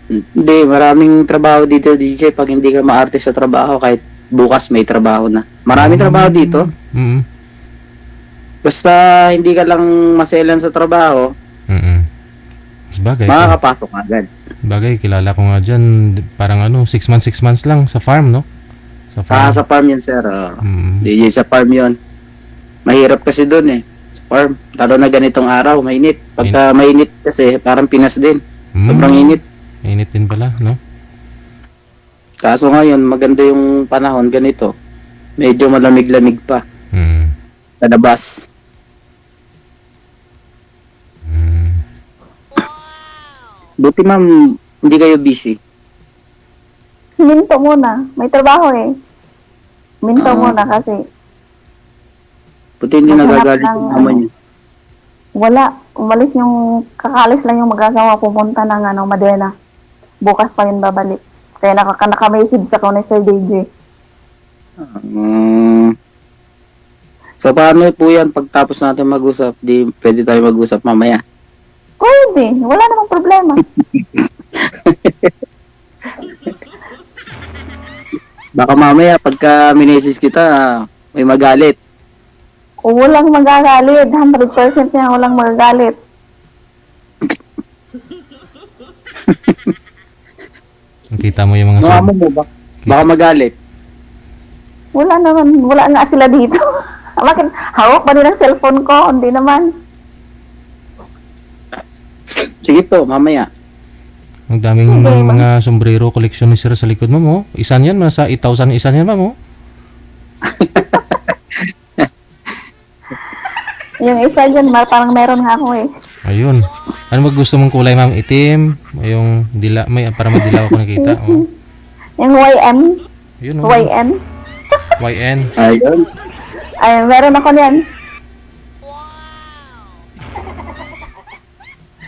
Hindi, maraming trabaho dito, DJ. Pag hindi ka maarte sa trabaho, kahit bukas may trabaho na. Maraming trabaho dito. Basta hindi ka lang maselan sa trabaho, bagay, makakapasok agad. Bagay, kilala ko nga dyan, parang 6 months lang sa farm, no? Sa farm. Sa farm yun, sir. DJ, sa farm yun. Mahirap kasi dun sa farm. Lalo na ganitong araw, mainit. Pagka mainit kasi, parang Pinas din. Sobrang init. Mainit din pala, no? Kaso ngayon, maganda yung panahon ganito. Medyo malamig-lamig pa. Sa labas. Buti ma'am, hindi kayo busy. Minto muna. May trabaho Minto muna kasi. Buti hindi nagagalit yung mama niyo. Wala. Umalis yung, kakaalis lang yung mag-asawa pupunta ng Madena. Bukas pa yun babalik. Kaya naka-message ako ni Sir DJ. So, paano po yan pagtapos natin mag-usap? Di pwede tayo mag-usap mamaya. Pwede. Wala namang problema. Baka mamaya, pagka minesis kita, may magalit. O walang magagalit. 100% yan walang magagalit. Nakita mo yung mga Ano mo ba? Baka magalit. Wala naman. Wala nga sila dito. Bakit? Hawak ba din ang cellphone ko? Hindi naman. Sige po, mamaya. Ang daming mga sombrero collection ni Sir sa likod mo mo. Isan yan, nasa 8,000 isan yan, ma'am. Yung isa dyan, parang meron nga ako eh. Ayun. Ano ba gusto mong kulay, ma'am? Itim? Yung dila, para madilaw ako nakita. Oh. Yung YM. Yun, oh. YN. YN. Ayun. Ay, meron ako niyan.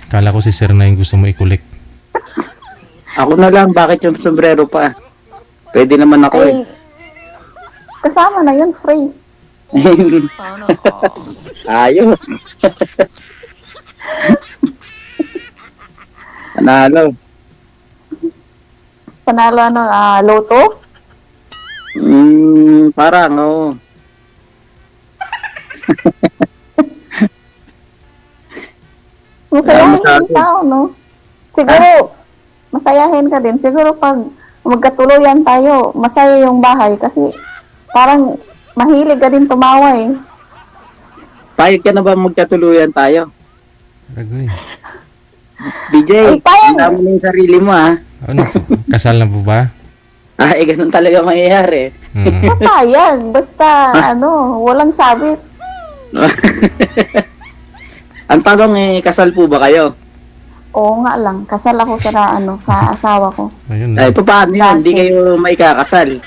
Kala ko si Sir na yung gusto mo i-collect. Ako na lang, bakit yung sombrero pa? Pwede naman ako eh. Kasama na yun, free. Ayos. Panalo. Panalo loto? Parang, oo. Masayahin yung tao, no? Siguro, masayahin ka din. Siguro pag magkatuluyan tayo, masaya yung bahay kasi parang mahilig ka din tumawa eh. Payag ka na ba magkatuluyan tayo? Ragoy. DJ, tanda mo na yung sarili mo ha. Ano? Kasal na po ba? Ganun talaga mangyayari. Papayag, basta walang sabit. Ang tanong kasal po ba kayo? Oo nga lang, kasal ako sa asawa ko. Ayun. Ay, paano yun? Hindi kayo maikakasal?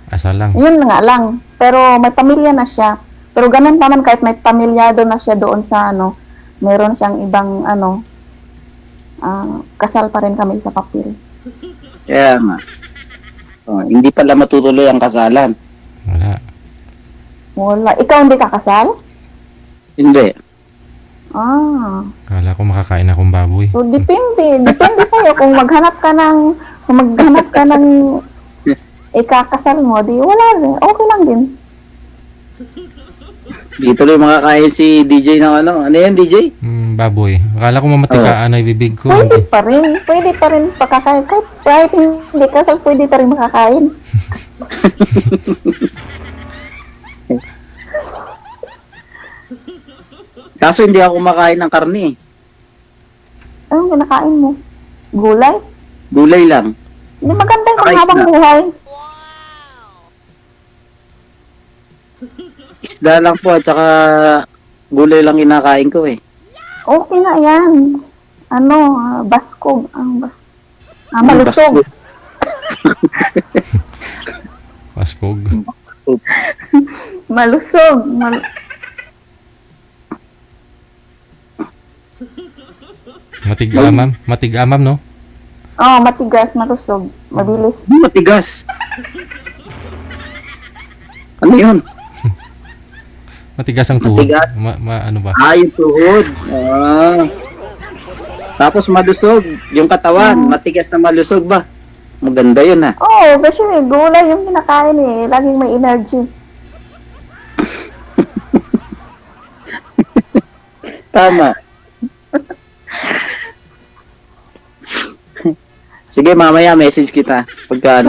Asal lang. Yun nga lang. Pero may pamilya na siya. Pero ganun naman kahit may pamilyado na siya doon sa meron siyang ibang kasal pa rin kami sa papel. Kaya nga. Hindi pala matutuloy ang kasalan. Wala. Ikaw hindi kakasal? Hindi. Kala ko makakain akong baboy. So, depende. Depende sa'yo. Kung maghanap ka ng ikakasal mo, di wala rin. Okay lang din. Di tuloy makakain si DJ ng ano. Ano yan, DJ? Baboy. Akala ko mamatikaan na ibibig ko. Pwede pa rin. Pwede pa rin pakakain. Kahit hindi kasal, pwede pa rin makakain. Kaso hindi ako kumakain ng karne. Anong kinakain mo? Gulay? Gulay lang. Hindi maganda yung panghabang buhay. Isda lang po at saka gulay lang kinakain ko eh. Okay na yan. Baskog. Malusog. Baskog. Malusog. Matig-amam, no? Oo, matigas, malusog. Mabilis. Matigas? Ano yun? Matigas ang tuhod. Matigas? Ano ba? Yung tuhod. Tapos malusog. Yung katawan, matigas na malusog ba? Maganda yun ha. Oo, kasi gulay yung kinakain eh. Laging may energy. Tama. Sige, mamaya message kita. Pagka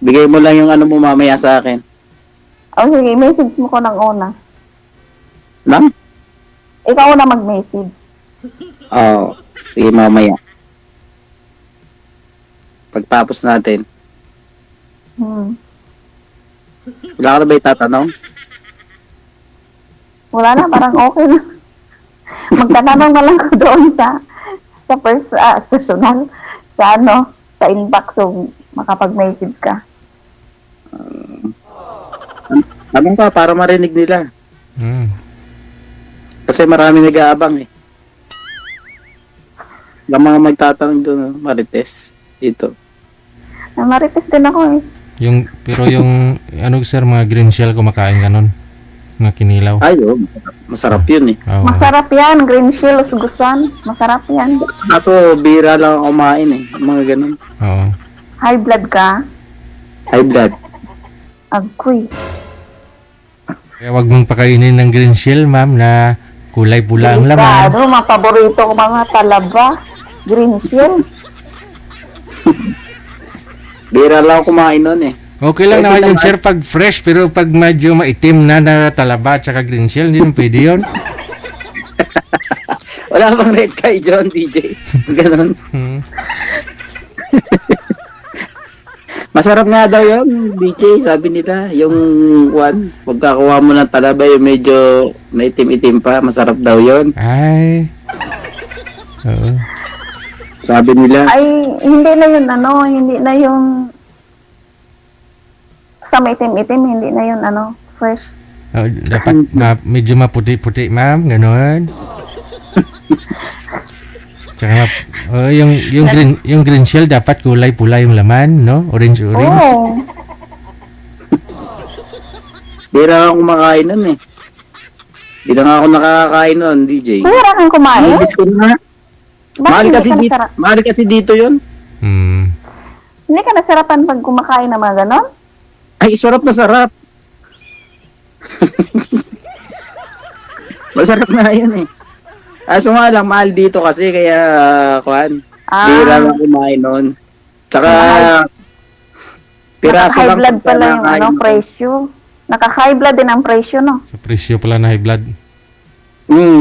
bigay mo lang yung mo mamaya sa akin. Sige, message mo ko ng una. Lang? Ikaw na mag-message. Sige, mamaya. Pagtapos natin. Wala ka na ba itatanong? Wala na, parang okay na. Magtatanong na lang ko doon sa personal, sa inbox, so makapag-message ka. Tanong ka para marinig nila. Kasi marami nag-aabang eh. Yung mga magtatanong doon, Marites, dito. Marites din ako eh. Pero yung, ano sir, mga green shell kumakain ka nun? Mga kinilaw? Ay, masarap yun eh. Oo. Masarap yan, green shell, usgusan. Masarap yan. Kaso, bira lang ako kumain eh. Mga ganun. Oo. High blood ka? High blood. Agkoy. Kaya wag mong pakainin ng green shell, ma'am, na kulay pula ang laman. Ano, mga paborito ko mga talaba. Green shell. Bira lang ako kumain nun eh. Okay lang naman yung sir pag fresh, pero pag medyo maitim na talaba at saka green shell, hindi naman pwede yun. Wala bang red kay John, DJ? Ganon. Masarap nga daw yun, DJ, sabi nila. Yung pagkakuha mo ng talaba, yung medyo naitim-itim pa, masarap daw yun. Ay. Oo. Sabi nila. Ay, hindi na yun, hindi na yung sa may itim-itim, hindi na yun, fresh. Oh, dapat medyo maputi-puti, ma'am, gano'n. Tsaka yung green shell dapat kulay pula yung laman, no? Orange. Oo. Bira akong kumakain nun eh. Hindi na nga ako nakakakain nun, DJ. Bira kang kumain? Nabis ko na. Mahal kasi dito yun. Hindi ka nasarapan pag kumakain ng mga ganon? Ay, sarap na sarap. Masarap na yun eh. Aso nga lang, mahal dito kasi kaya, bira lang kumain nun. Tsaka, piraso lang. Naka-high blood pala yung presyo. Naka-high blood din ang presyo, no? Sa presyo pala na high blood.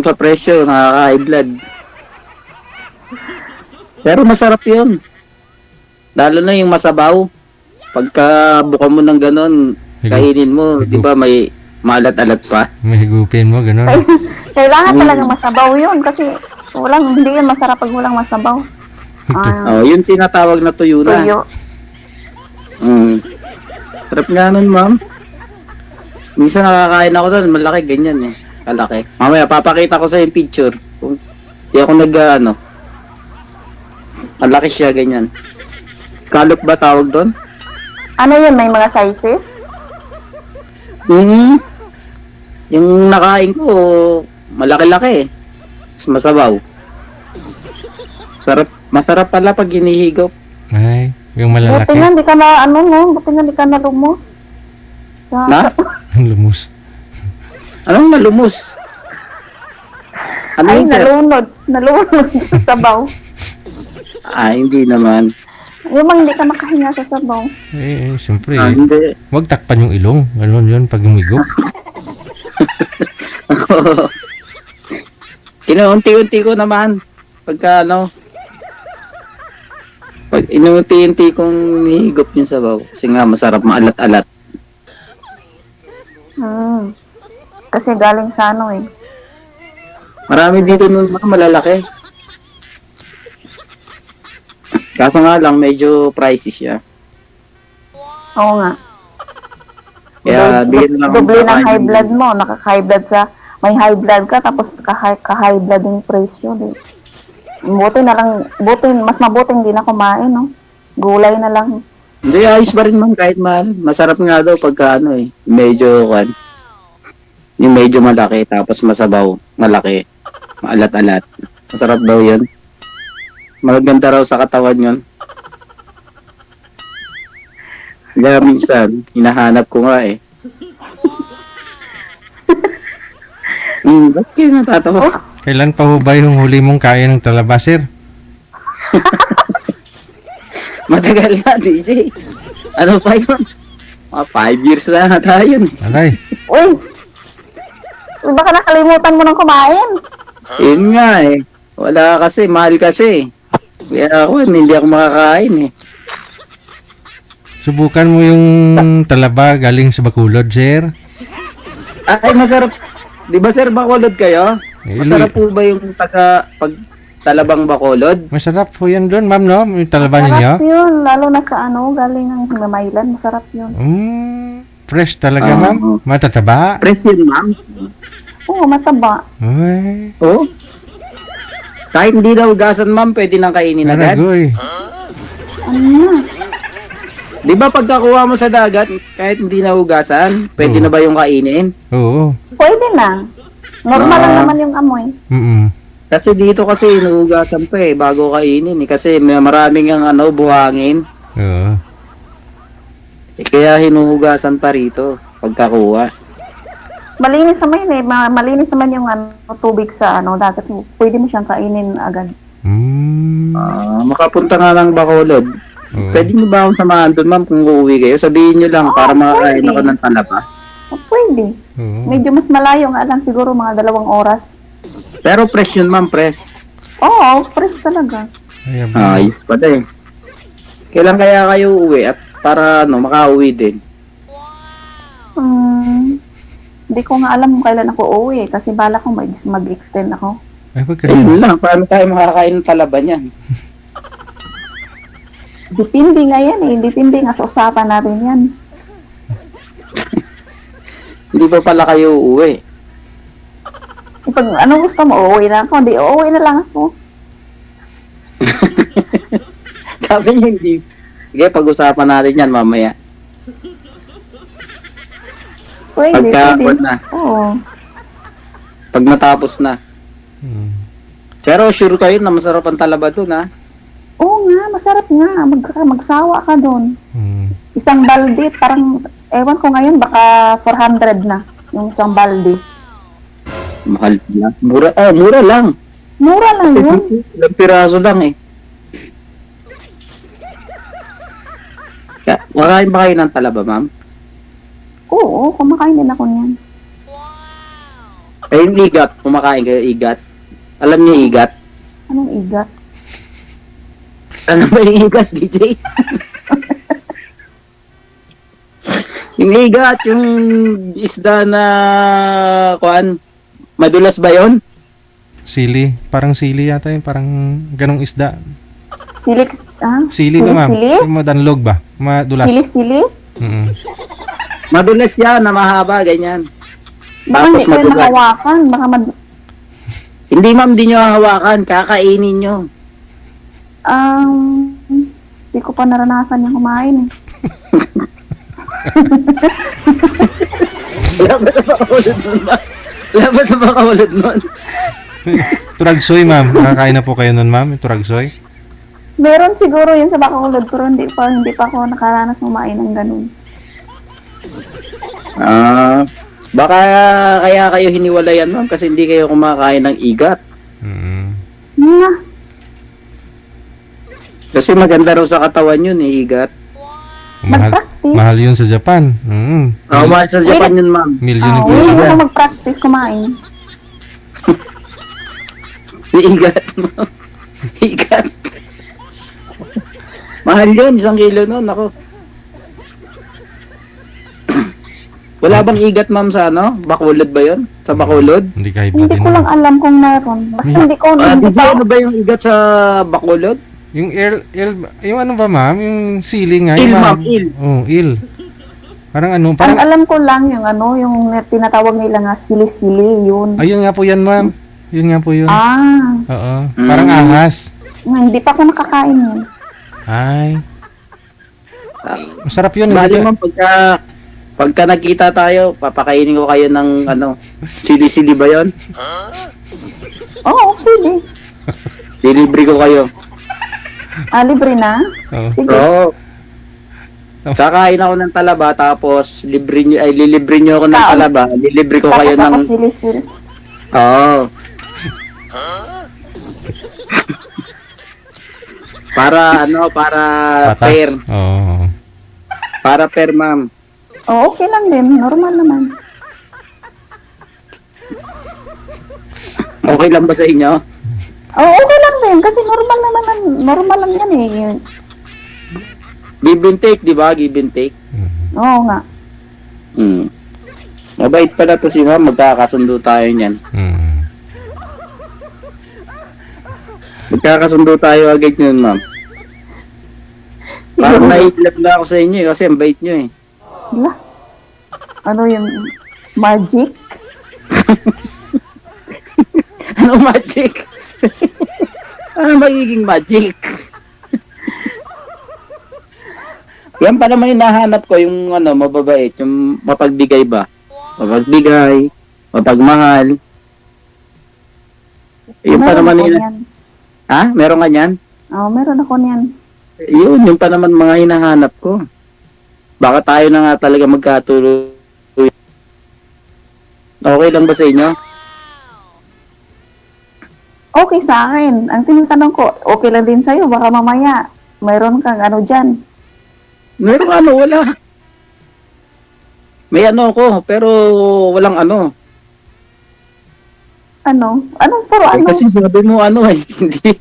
Sa presyo, nakaka-high blood. Pero masarap yun. Lalo na yung masabaw. Pagka buka mo ng ganon, kainin mo, di ba may maalat-alat pa? May higupin mo, ganon. Kailangan talaga masabaw yun kasi hindi yun masarap pag walang masabaw. Yun tinatawag na tuyo na. Tuyo. Sarap nga nun, ma'am. Minsan nakakain ako doon, malaki, ganyan eh. Kalaki. Mamaya, papakita ko sa yung picture. Kung di ako malaki siya, ganyan. Scallop ba tawag doon? Ano yun? May mga sizes? Yung nakain ko, malaki-laki eh. Masabaw. Masarap pala pag hinihigop. Ay, yung malalaki. Buti nga, di ka na lumos. Na? Lumos. Anong nalumos? Ano Ay, yun, sir? nalunod sa sabaw. Hindi naman. Yung mga hindi ka makahinga sa sabaw. Siyempre. Hindi. Huwag takpan yung ilong. Ganon yun pag umigop. Inuunti-unti ko naman. Pag inuunti-unti kong higop yung sabaw. Kasi nga masarap, maalat-alat. Kasi galing sa eh. Marami dito nun malalaki. Kaso nga lang, medyo pricey siya. Oo nga. Kaya, doble ng high blood mo. Naka-high blood may high blood ka, tapos ka-high blood yung presyo. Mas mabuting hindi na kumain, no? Gulay na lang. Hindi, ayos ba rin man kahit mahal. Masarap nga daw pagka medyo yung medyo malaki, tapos masabaw, malaki, maalat-alat. Masarap daw yan. Maganda raw sa katawan yun. Kaya minsan, hinahanap ko nga eh. Ba't kayo natatawa? Kailan pa ho ba yung huli mong kain ng talaba, sir? Matagal na, DJ. Ano pa yun? 5 years na tayo. Aray. Uy! Baka nakalimutan mo nang kumain. Yun nga eh. Wala kasi, mahal kasi. Kaya hindi ako makakain eh. Subukan mo yung talaba galing sa Bacolod, sir. Ay, masarap. Di ba, sir, Bacolod kayo? Masarap po ba yung talabang Bacolod? Masarap po yan doon, ma'am, no? Yung talaba ninyo? Masarap yun. Lalo na sa galing ng Himamaylan. Masarap yun. Fresh talaga, ma'am? Matataba? Fresh yun, ma'am. Oo, mataba. Ay, Oo. Kahit hindi na hugasan, ma'am, pwede nang kainin agad. naragoy. Ano na? Di ba pagkakuha mo sa dagat, kahit hindi na hugasan, pwede na ba yung kainin? Oo. Pwede na. Normal lang Ah. naman yung amoy. Mm-mm. Kasi dito kasi inuhugasan pa bago kainin Kasi may maraming ang buhangin. Oo. Kaya hinuhugasan pa rito pagkakuha. Malinis naman yun malinis naman yung tubig sa dagat. So, pwede mo siyang kainin agad. Makapunta nga lang Bacolod. Pwede niyo ba akong samahan doon, ma'am, kung uuwi kayo? Sabihin niyo lang para makakain pwede. ako ng talaba. Pwede. Medyo mas malayo nga lang siguro mga 2 oras. Pero fresh yun, ma'am, fresh. Oo, fresh talaga. Ayos pa din. Kailan kaya kayo uwi at para makauwi din? Hindi ko nga alam kung kailan ako uuwi kasi bala ko mag-extend ako. Ay, wag ka Ayun lang, paano tayo makakain ng talaba niyan? Depende nga yan depende nga sa usapan natin yan. Hindi pa pala kayo uuwi. Pag ano gusto mo, uuwi na ako. Hindi, uuwi na lang ako. Sabi niyo hindi. Sige, pag-usapan natin yan mamaya. Pwede, Pagka pwede. na. Oo. Pag natapos na. Pero sure kayo na masarap ang talaba dun, ha? Oo nga, masarap nga. Magsawa ka doon. Isang balde, parang, ewan ko ngayon, baka 400 na. Yung isang balde. Mahal na. Mura lang. Mura lang yun. Ilang piraso lang Makain ba kayo ng talaba, ma'am? Oo, kumakain din ako niyan. Yung igat, kumakain kayo igat. Alam niyo igat? Anong igat? Ano ba yung igat, DJ? Yung igat, yung isda na, madulas ba yon? Sili. Parang sili yata yun. Parang ganong isda. Sili ba, ma'am? Sili? Yung madanlog ba? Madulas. Sili? Mm-mm. Madulas yan, na mahaba, ganyan. Baka hindi kayo madulas. nakawakan. Hindi, ma'am, di nyo hawakan. Kakainin nyo. Hindi ko pa naranasan yung kumain. Wala ba na makawalad nun, ma'am? Wala ba na makawalad nun? Turagsoy, ma'am. Nakakain na po kayo nun, ma'am. Yung turagsoy. Meron siguro yun sa Bacolod pero hindi pa ako nakaranas kumain ng ganun. Baka kaya kayo hiniwalayan, ma'am, kasi hindi kayo kumakain ng igat. Nga. Kasi maganda raw sa katawan yun, igat. Mahal yun sa Japan. Mahal sa Japan yun, ma'am. Milyon yung Hindi piso. ko mag-practice kumain. Igat mo. Igat. Mahal yun, 1 kilo nun, ako. Wala bang igat, ma'am, sa Bacolod ba yun? Sa Bacolod? Hindi ka Hindi ko lang alam kung meron. Basta hindi ko Ano ba yung igat sa Bacolod? Yung yung ano ba, ma'am? Yung sili nga. Il, yung ma'am, il. Oh, il. Parang Ang alam ko lang yung yung tinatawag nila nga sili-sili, yun. Ayun nga po yan, ma'am. Yun nga po yun. Oo. Parang ahas. Hindi pa ako nakakain yun. Ay. Masarap yun. Bali, ma'am, pagka nakita tayo, papakainin ko kayo ng sili-sili ba yun? Oo, pwede. Delivery ko kayo. Libre na? Sige. Oo. Kakain ako ng talaba, tapos lilibre nyo ako ng talaba, lilibre ko kayo ng... Tapos ako sili-sili. Oo. Para fair. Oo. Para fair, ma'am. Oo, okay lang din. Normal naman. Okay lang ba sa inyo? Oo, okay lang din. Kasi normal lang yan eh. Give and take, di ba? Give and take. Oo nga. Mabait pala to si ma'am. Magkakasundo tayo niyan. Magkakasundo tayo agad yun, ma'am. Parang naiilap na ako sa inyo kasi ang bait nyo eh. Wala. Ano yung magic? Ano magic? Ano magiging magic? Yan pa naman hinahanap ko, yung ano, mababait, yung mapagbigay ba? Mapagbigay, mapagmahal. Yun pa naman Ha? Meron ka niyan? Oo, meron ako niyan. Yun pa naman mga hinahanap ko. Baka tayo na nga talaga magkatuloy. Okay lang ba sa inyo? Okay sa akin. Ang tinatanong ko, okay lang din sa'yo. Baka mamaya, mayroon kang ano dyan. Meron ano, wala. May ano ako, pero walang ano. Ano? Anong puro ano? Kasi sabi mo ano eh, hindi.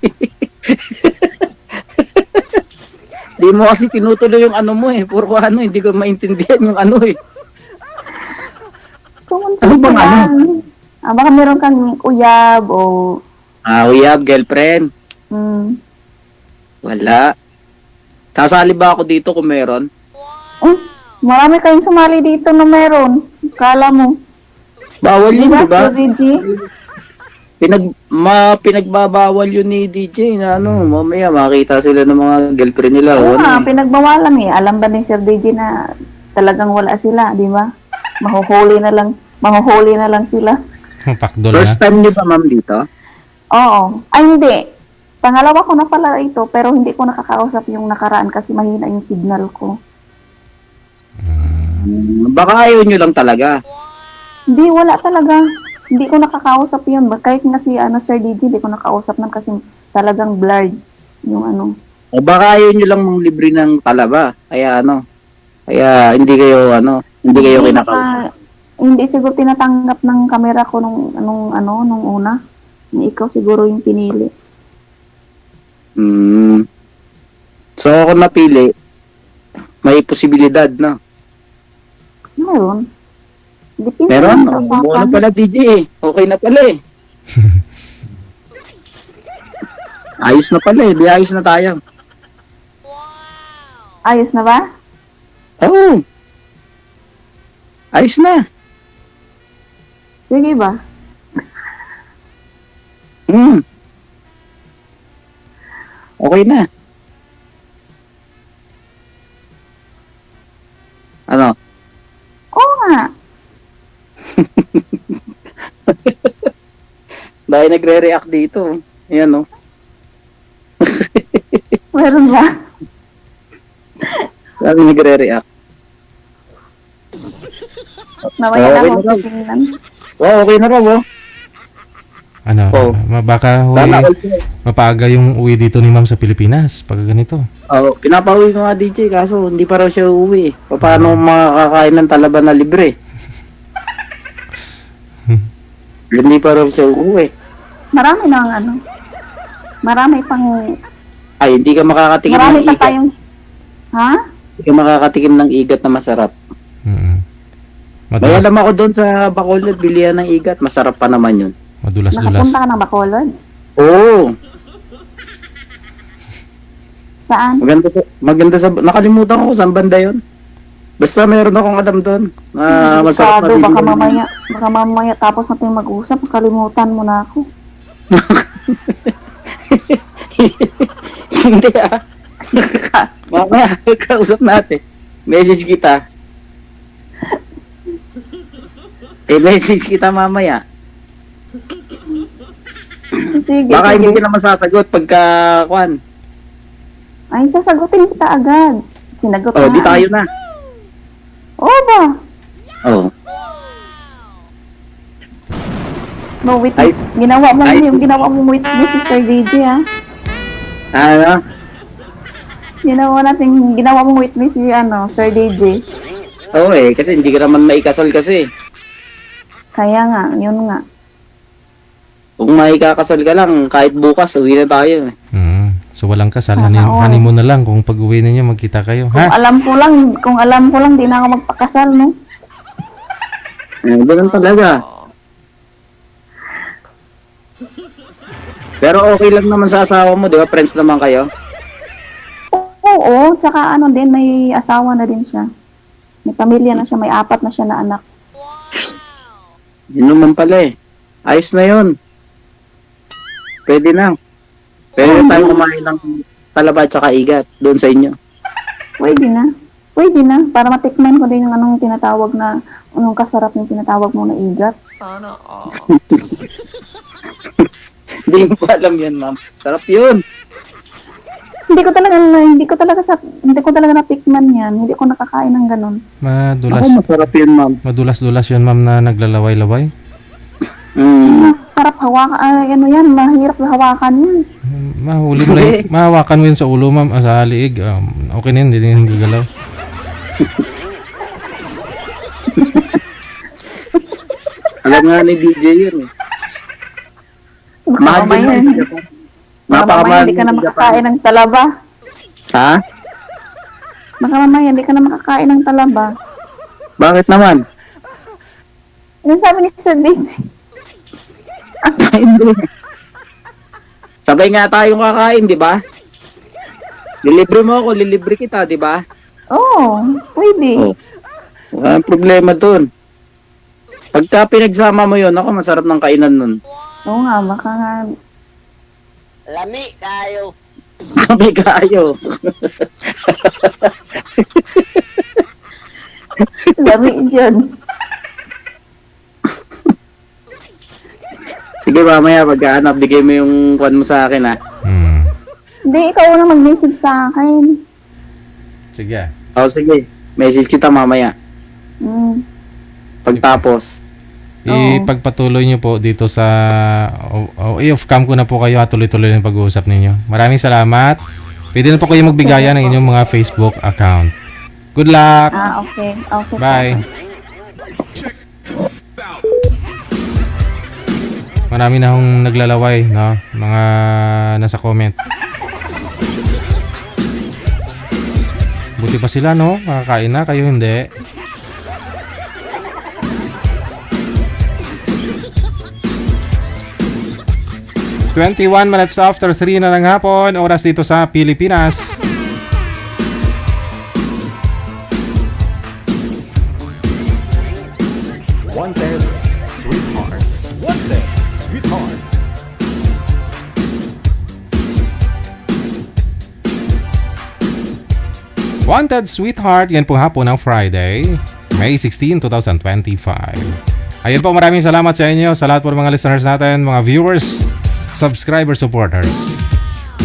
Hindi mo kasi tinutuloy yung ano mo eh. Puro ano, hindi ko maintindihan yung ano eh. Ano bang ano? Baka meron kang uyab o... Uyab, girlfriend. Wala. Sasali ba ako dito kung meron? Marami kayong sumali dito na meron. Kala mo. Bawal yun, di ba? DJ? Pinagbabawal yun ni DJ na ano, mamaya makita sila ng mga girlfriend nila. Oo nga, pinagbawalan eh. Alam ba ni Sir DJ na talagang wala sila, di ba? Mahuhuli na lang sila. Pakdol First time niyo ba, ma'am, dito? Oo. Ay, hindi. Pangalawa ko na pala ito, pero hindi ko nakakausap yung nakaraan kasi mahina yung signal ko. Baka ayaw nyo lang talaga. Hindi, wala talaga. Hindi ko nakakausap yun. Kahit nga si Sir DJ, hindi ko nakausap nun kasi talagang blurred yung ano. O baka ayaw nyo lang mong libre ng talaba. Kaya ano, kaya hindi kayo kinakausap. Hindi siguro tinatanggap ng camera ko nung una. Ikaw siguro yung pinili. So ako napili, may posibilidad na. Meron. Depende Meron? sa Buo na usapan. pala DJ. Okay na pala eh. Ayos na pala eh. Di ayos na tayo. Ayos na ba? Oo. Ayos na. Sige ba? Okay na. Ano? Oo nga. Dahil nagre-react dito. Ayan o. Meron ba? Dahil nagre-react. Nawaya na Okay ako na raw. tingnan. Oh, okay na raw oh. Ano, baka Sana mapaaga yung uwi dito ni ma'am sa Pilipinas pag ganito. Pinapauwi ko nga DJ kaso hindi pa raw siya uuwi. Paano makakain ng talaba na libre? Hindi pa raw siya uuwi. Marami na ang ano. Marami pang... Ay, hindi ka makakatikim Marami ng pa igat. tayong... Ha? Hindi ka makakatikim ng igat na masarap. May alam ako doon sa Bacolod, bilihan ng igat. Masarap pa naman yun. Madulas-dulas. Nakapunta ka ng Bacolod? Oo. Saan? Maganda sa... Nakalimutan ko saan banda yun. Basta meron akong alam doon. Masarap na Baka bilihan. mamaya tapos natin mag-usap, kalimutan mo na ako. Hindi ah. Mamaya, kausap natin. Message kita. Message kita mamaya. Sige, Baka hindi sige. ka naman sasagot pagka, kwan. Ay, sasagutin kita agad. Sinagot Oh, na. di tayo na. Oo ba? Oh. No, witness. Ginawa mo yung ginawa mo witness si Sir DJ, ha? Ano? Ginawa mo witness si Sir DJ. Oo kasi hindi ka naman maikasal kasi. Kaya nga, yun nga. Kung maikakasal ka lang, kahit bukas, uwi na tayo. So walang kasal, Sana all. honeymoon na lang kung pag-uwi ninyo magkita kayo. Kung alam ko lang, di na ako magpakasal, no? Ganun talaga. Pero okay lang naman sa asawa mo, di ba? Friends naman kayo. Oo, tsaka din, may asawa na din siya. May pamilya na siya, may 4 na siya na anak. Yun naman pala eh. Ayos na yun. Pwede na. Pwede na tayo kumain ng talaba at saka igat doon sa inyo. Pwede na. Pwede na. Para matikman ko din yung anong tinatawag na, anong kasarap yung tinatawag mo na igat. Sana all. Hindi ko alam yan, ma'am. Sarap yun. Hindi ko talaga natikman yan. Hindi ko nakakain ng ganun. Madulas. Ako, masarap yun, ma'am. Madulas-dulas yun, ma'am, na naglalaway-laway. Sarap hawakan. Ano yan, mahirap hawakan yan. Mahuli mo lang. Mahawakan mo yun sa ulo, ma'am. Sa liig. Okay na yun, hindi galaw. Alam nga ni DJ yun eh. Mahal Mamaya, yun. mamaya hindi ka na makakain ng talaba. Ha? Baka mamaya hindi ka na makakain ng talaba. Bakit naman? Ano sabi ni Sir DJ? Hindi. Sabay nga tayong kakain, di ba? Lilibre mo ako, lilibre kita, di ba? Oo, pwede. Oh. Walang problema dun. Pagka pinagsama mo yun, ako masarap ng kainan nun. Oo nga, baka nga. Lami kayo. Kami kayo. Lami dyan. Sige, mamaya pagkahanap, bigay mo yung kwan mo sa akin, ha? Hindi, ikaw na mag-message sa akin. Sige. Sige. Message kita mamaya. Pagtapos. Ipagpatuloy nyo po dito sa i-off cam ko na po kayo at tuloy-tuloy yung pag-uusap ninyo. Maraming salamat. Pwede na po kayo magbigaya ng inyong mga Facebook account. Good luck. Okay. Okay. Bye. Marami na akong naglalaway, no? Mga nasa comment. Buti pa sila, no? Makakain na, kayo hindi. "21 minutes after 3 na ng hapon, oras dito sa Pilipinas. Wanted, sweetheart. Wanted, sweetheart. Wanted Sweetheart, yan po hapon ng Friday, May 16, 2025. Ayun po, maraming salamat sa inyo, sa lahat po ng mga listeners natin, mga viewers, subscribers, supporters.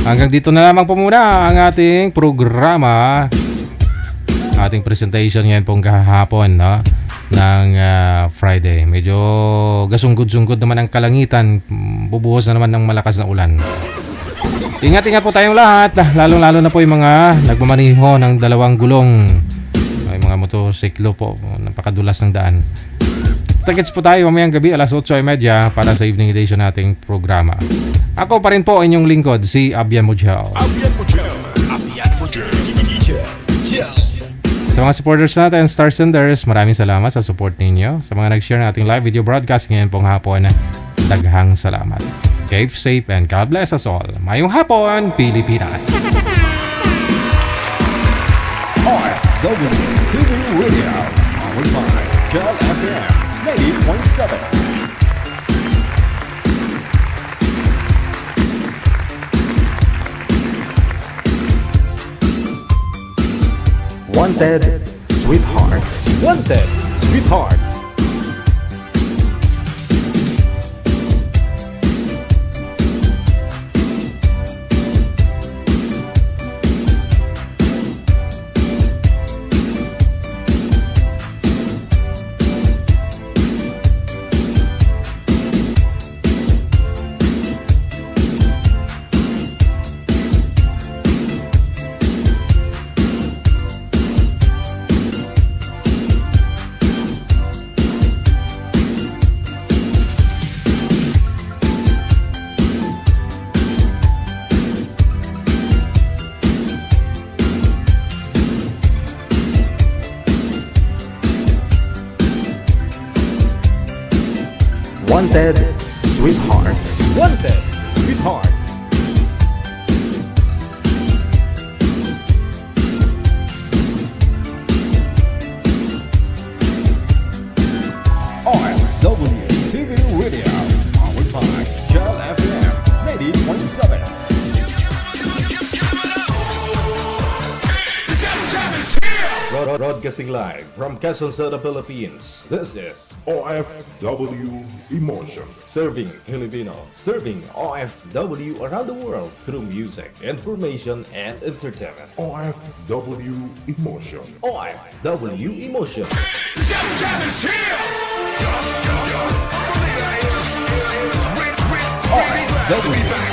Hanggang dito na lamang po muna ang ating programa, ating presentation ngayon pong kahapon, no? Ng Friday. Medyo gasunggod-sunggod naman ang kalangitan, bubuhos na naman ng malakas na ulan. Ingat-ingat po tayong lahat, lalong-lalo na po yung mga nagmamaniho ng 2 gulong. Ay, mga motosiklo po, napakadulas ng daan. Tagits po tayo mamayang gabi alas 8:30 para sa evening edition nating programa. Ako pa rin po inyong lingkod, si Abian Mujao. Sa mga supporters natin, Star Senders, maraming salamat sa support ninyo. Sa mga nag-share ng ating live video broadcast ngayon pong hapon, daghang salamat. Keep safe and God bless us all. Mayong hapon, Pilipinas! RWTV Radio, powered by Cal FM 90.7. Wanted, sweetheart. Wanted, sweetheart. Wanted, sweetheart. Wanted, sweetheart. broadcasting live from Quezon City, Philippines. This is OFW Emotion. Serving Filipino, serving OFW around the world through music, information, and entertainment. OFW Emotion. OFW Emotion. Jam Jam is here! OFW